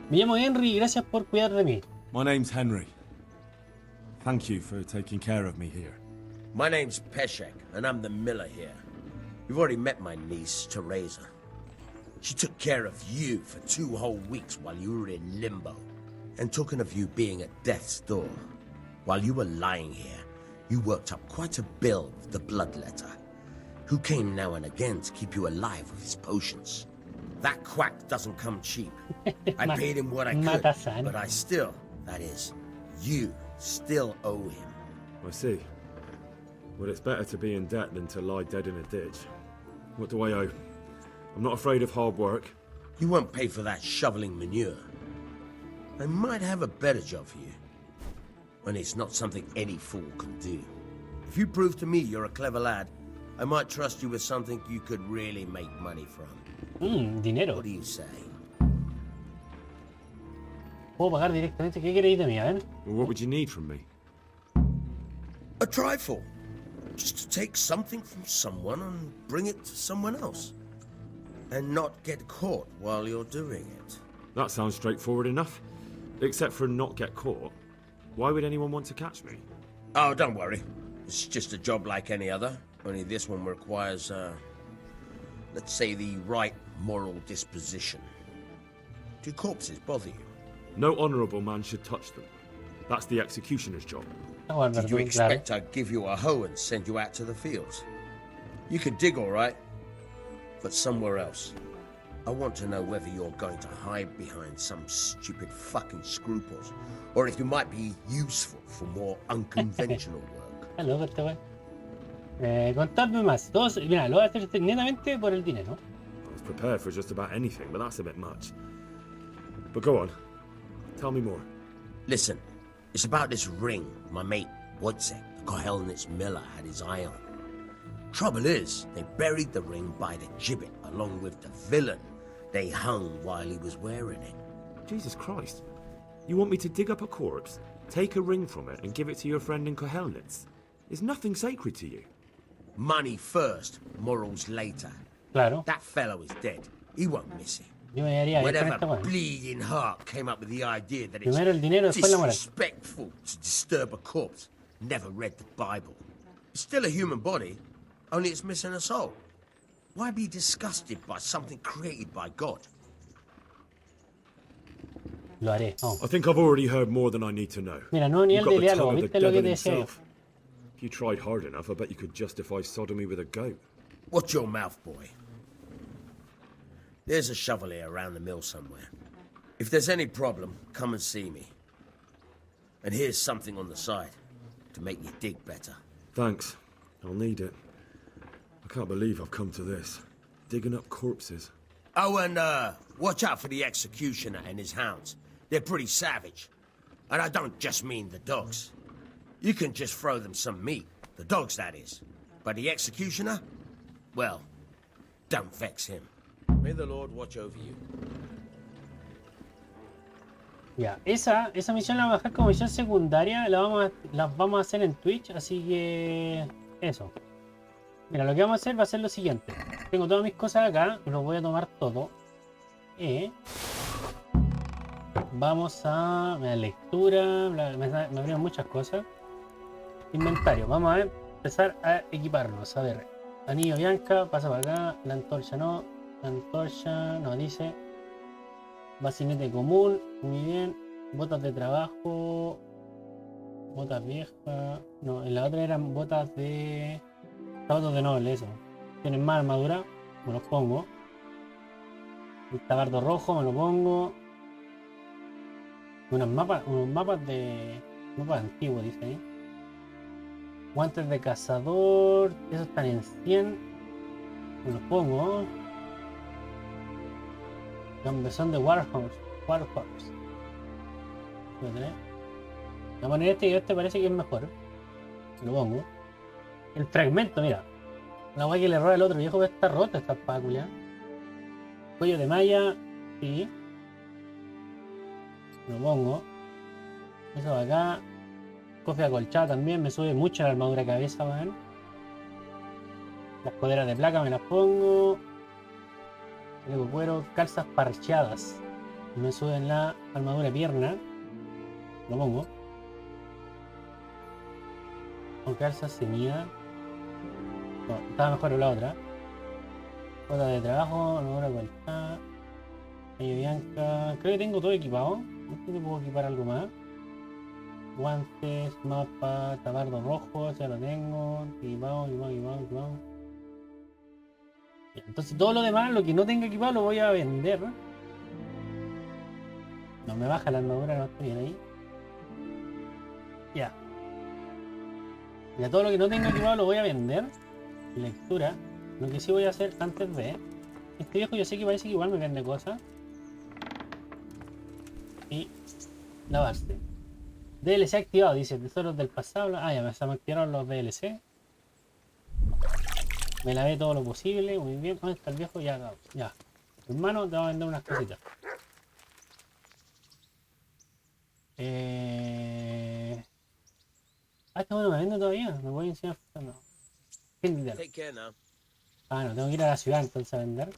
Me llamo Henry y gracias por cuidar de mí.
My name's Henry. Thank you for taking care of me here.
My name's Peshek, and I'm the miller here. You've already met my niece, Teresa. She took care of you for 2 whole weeks while you were in limbo. And talking of you being at death's door, while you were lying here, you worked up quite a bill with the bloodletter, who came now and again to keep you alive with his potions. That quack doesn't come cheap. I paid him what I could, but I still, that is, you still owe him.
I see. Well, it's better to be in debt than to lie dead in a ditch. What do I owe? I'm not afraid of hard work.
You won't pay for that shoveling manure. I might have a better job for you. And it's not something any fool can do. If you prove to me you're a clever lad, I might trust you with something you could really make money from.
Dinero.
What do you say?
Puedo pagar directamente. ¿Qué queréis de mí? A ver.
Well, what would you need from me?
A trifle. Just to take something from someone and bring it to someone else. And not get caught while you're doing it.
That sounds straightforward enough. Except for not get caught. Why would anyone want to catch me?
Oh, don't worry. It's just a job like any other. Only this one requires, let's say, the right moral disposition. Do corpses bother you?
No honourable man should touch them. That's the executioner's job.
Did you expect I'd give you a hoe and send you out to the fields? You can dig all right, but somewhere else. I want to know whether you're going to hide behind some stupid fucking scruples, or if you might be useful for more unconventional work.
Está loco este wey. Contadme más. Todos, mira, lo voy a hacer netamente por el dinero.
I was prepared for just about anything, but that's a bit much. But go on. Tell me more.
Listen, it's about this ring my mate Wojciech, the Kohelnitz miller, had his eye on. Trouble is, they buried the ring by the gibbet along with the villain they hung while he was wearing it.
Jesus Christ. You want me to dig up a corpse, take a ring from it, and give it to your friend in Kohelnitz? Is nothing sacred to you?
Money first, morals later.
Claro.
That fellow is dead. He won't miss it.
Yo me daría
Whatever bleeding heart came up with the idea that it's
primero el dinero, después la moral.
disrespectful to disturb a corpse never read the Bible. It's still a human body, only it's missing a soul. Why be disgusted by something created by God?
Lo haré. Oh.
I think I've already heard more than I need to know.
Mira, no nivel de diálogo, ¿viste lo que te decía?
If you tried hard enough, I bet you could justify sodomy with a goat.
Watch your mouth, boy. There's a shovel here around the mill somewhere. If there's any problem, come and see me. And here's something on the side to make you dig better.
Thanks. I'll need it. I can't believe I've come to this. Digging up corpses.
Oh, and watch out for the executioner and his hounds. They're pretty savage. And I don't just mean the dogs. You can just throw them some meat. The dogs, that is. But the executioner? Well, don't vex him. May the Lord watch over you.
Ya, esa misión la vamos a dejar como misión secundaria, la vamos a hacer en Twitch, así que eso. Mira, lo que vamos a hacer va a ser lo siguiente. Tengo todas mis cosas acá, los voy a tomar todo. Vamos a lectura, me abrieron muchas cosas. Inventario, vamos a empezar a equiparnos. A ver, anillo bianca, pasa para acá, la antorcha no, dice. Bacinete común, muy bien. Botas de trabajo, botas viejas. No, en la otra eran botas de zapatos de noble, eso. Tienen más armadura, me los pongo. El tabardo rojo me lo pongo. Unos mapas antiguos, dice ahí. Guantes de cazador, esos están en 100. Me los pongo. Son de Warhorse. Voy a poner este y este parece que es mejor. Lo pongo. El fragmento, mira. La guay que le roba el otro viejo está rota esta espácula. Cuello de malla. Sí. Lo pongo. Eso de acá. Cofre acolchado también. Me sube mucho la armadura de cabeza, weón. Las coderas de placa me las pongo. Chaleco cuero, calzas parcheadas. Me suben la armadura de pierna. Lo pongo. Con calzas ceñidas. No, estaba mejor la otra. Bota de trabajo, armadura cualquiera. Calle bianca. Creo que tengo todo equipado. No sé si puedo equipar algo más. Guantes, mapa, tabardo rojo, ya lo tengo. Equipado. Entonces todo lo demás, lo que no tenga equipado, lo voy a vender. No me baja la armadura, no estoy bien ahí. Ya. Ya todo lo que no tenga equipado lo voy a vender. Lectura. Lo que sí voy a hacer antes de... Este viejo yo sé que parece que igual me vende cosas. Y... lavarse. DLC activado, dice tesoros del pasado. Ah, ya me activaron los DLC. Me lavé todo lo posible. Muy bien. ¿Dónde está el viejo? Ya. Hermano, te voy a vender unas cositas. Ah, este bueno me vende todavía. Me voy a enseñar. No. Ah, no, tengo que ir a la ciudad entonces a vender.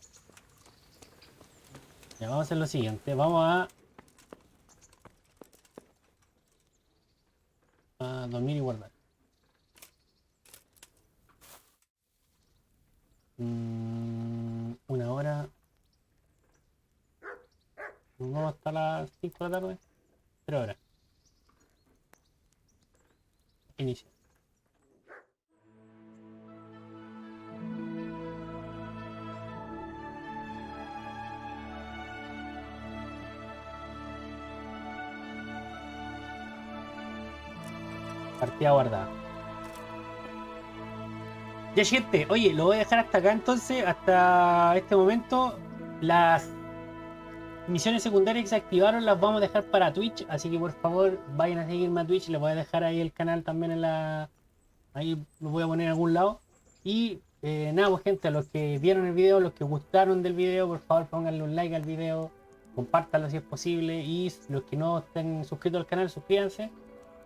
Ya, vamos a hacer lo siguiente. Vamos a dormir y guardar. Una hora. Vamos hasta las 5 de la tarde. 3 horas. Inicio. Partida guardada. Ya gente, oye, lo voy a dejar hasta acá entonces, hasta este momento. Las misiones secundarias que se activaron las vamos a dejar para Twitch, así que por favor vayan a seguirme a Twitch, les voy a dejar ahí el canal también en la... Ahí lo voy a poner en algún lado. Y nada, pues gente, a los que vieron el video, los que gustaron del video, por favor pónganle un like al video, compártanlo si es posible, y los que no estén suscritos al canal, suscríbanse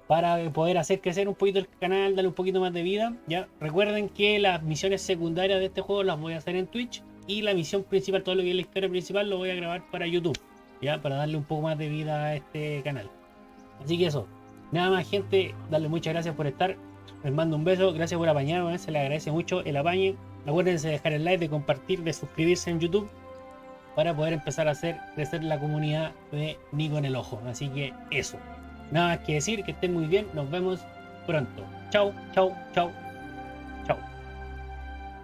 para poder hacer crecer un poquito el canal, darle un poquito más de vida. Ya recuerden que las misiones secundarias de este juego las voy a hacer en Twitch, y la misión principal, todo lo que es la historia principal, lo voy a grabar para YouTube, ya, para darle un poco más de vida a este canal. Así que eso, nada más gente, darle muchas gracias por estar, les mando un beso, gracias por apañar, se les agradece mucho el apañe. Acuérdense de dejar el like, de compartir, de suscribirse en YouTube para poder empezar a hacer crecer la comunidad de Nico en el Ojo. Así que eso, nada más que decir, que estén muy bien, nos vemos pronto. Chau, chau, chau.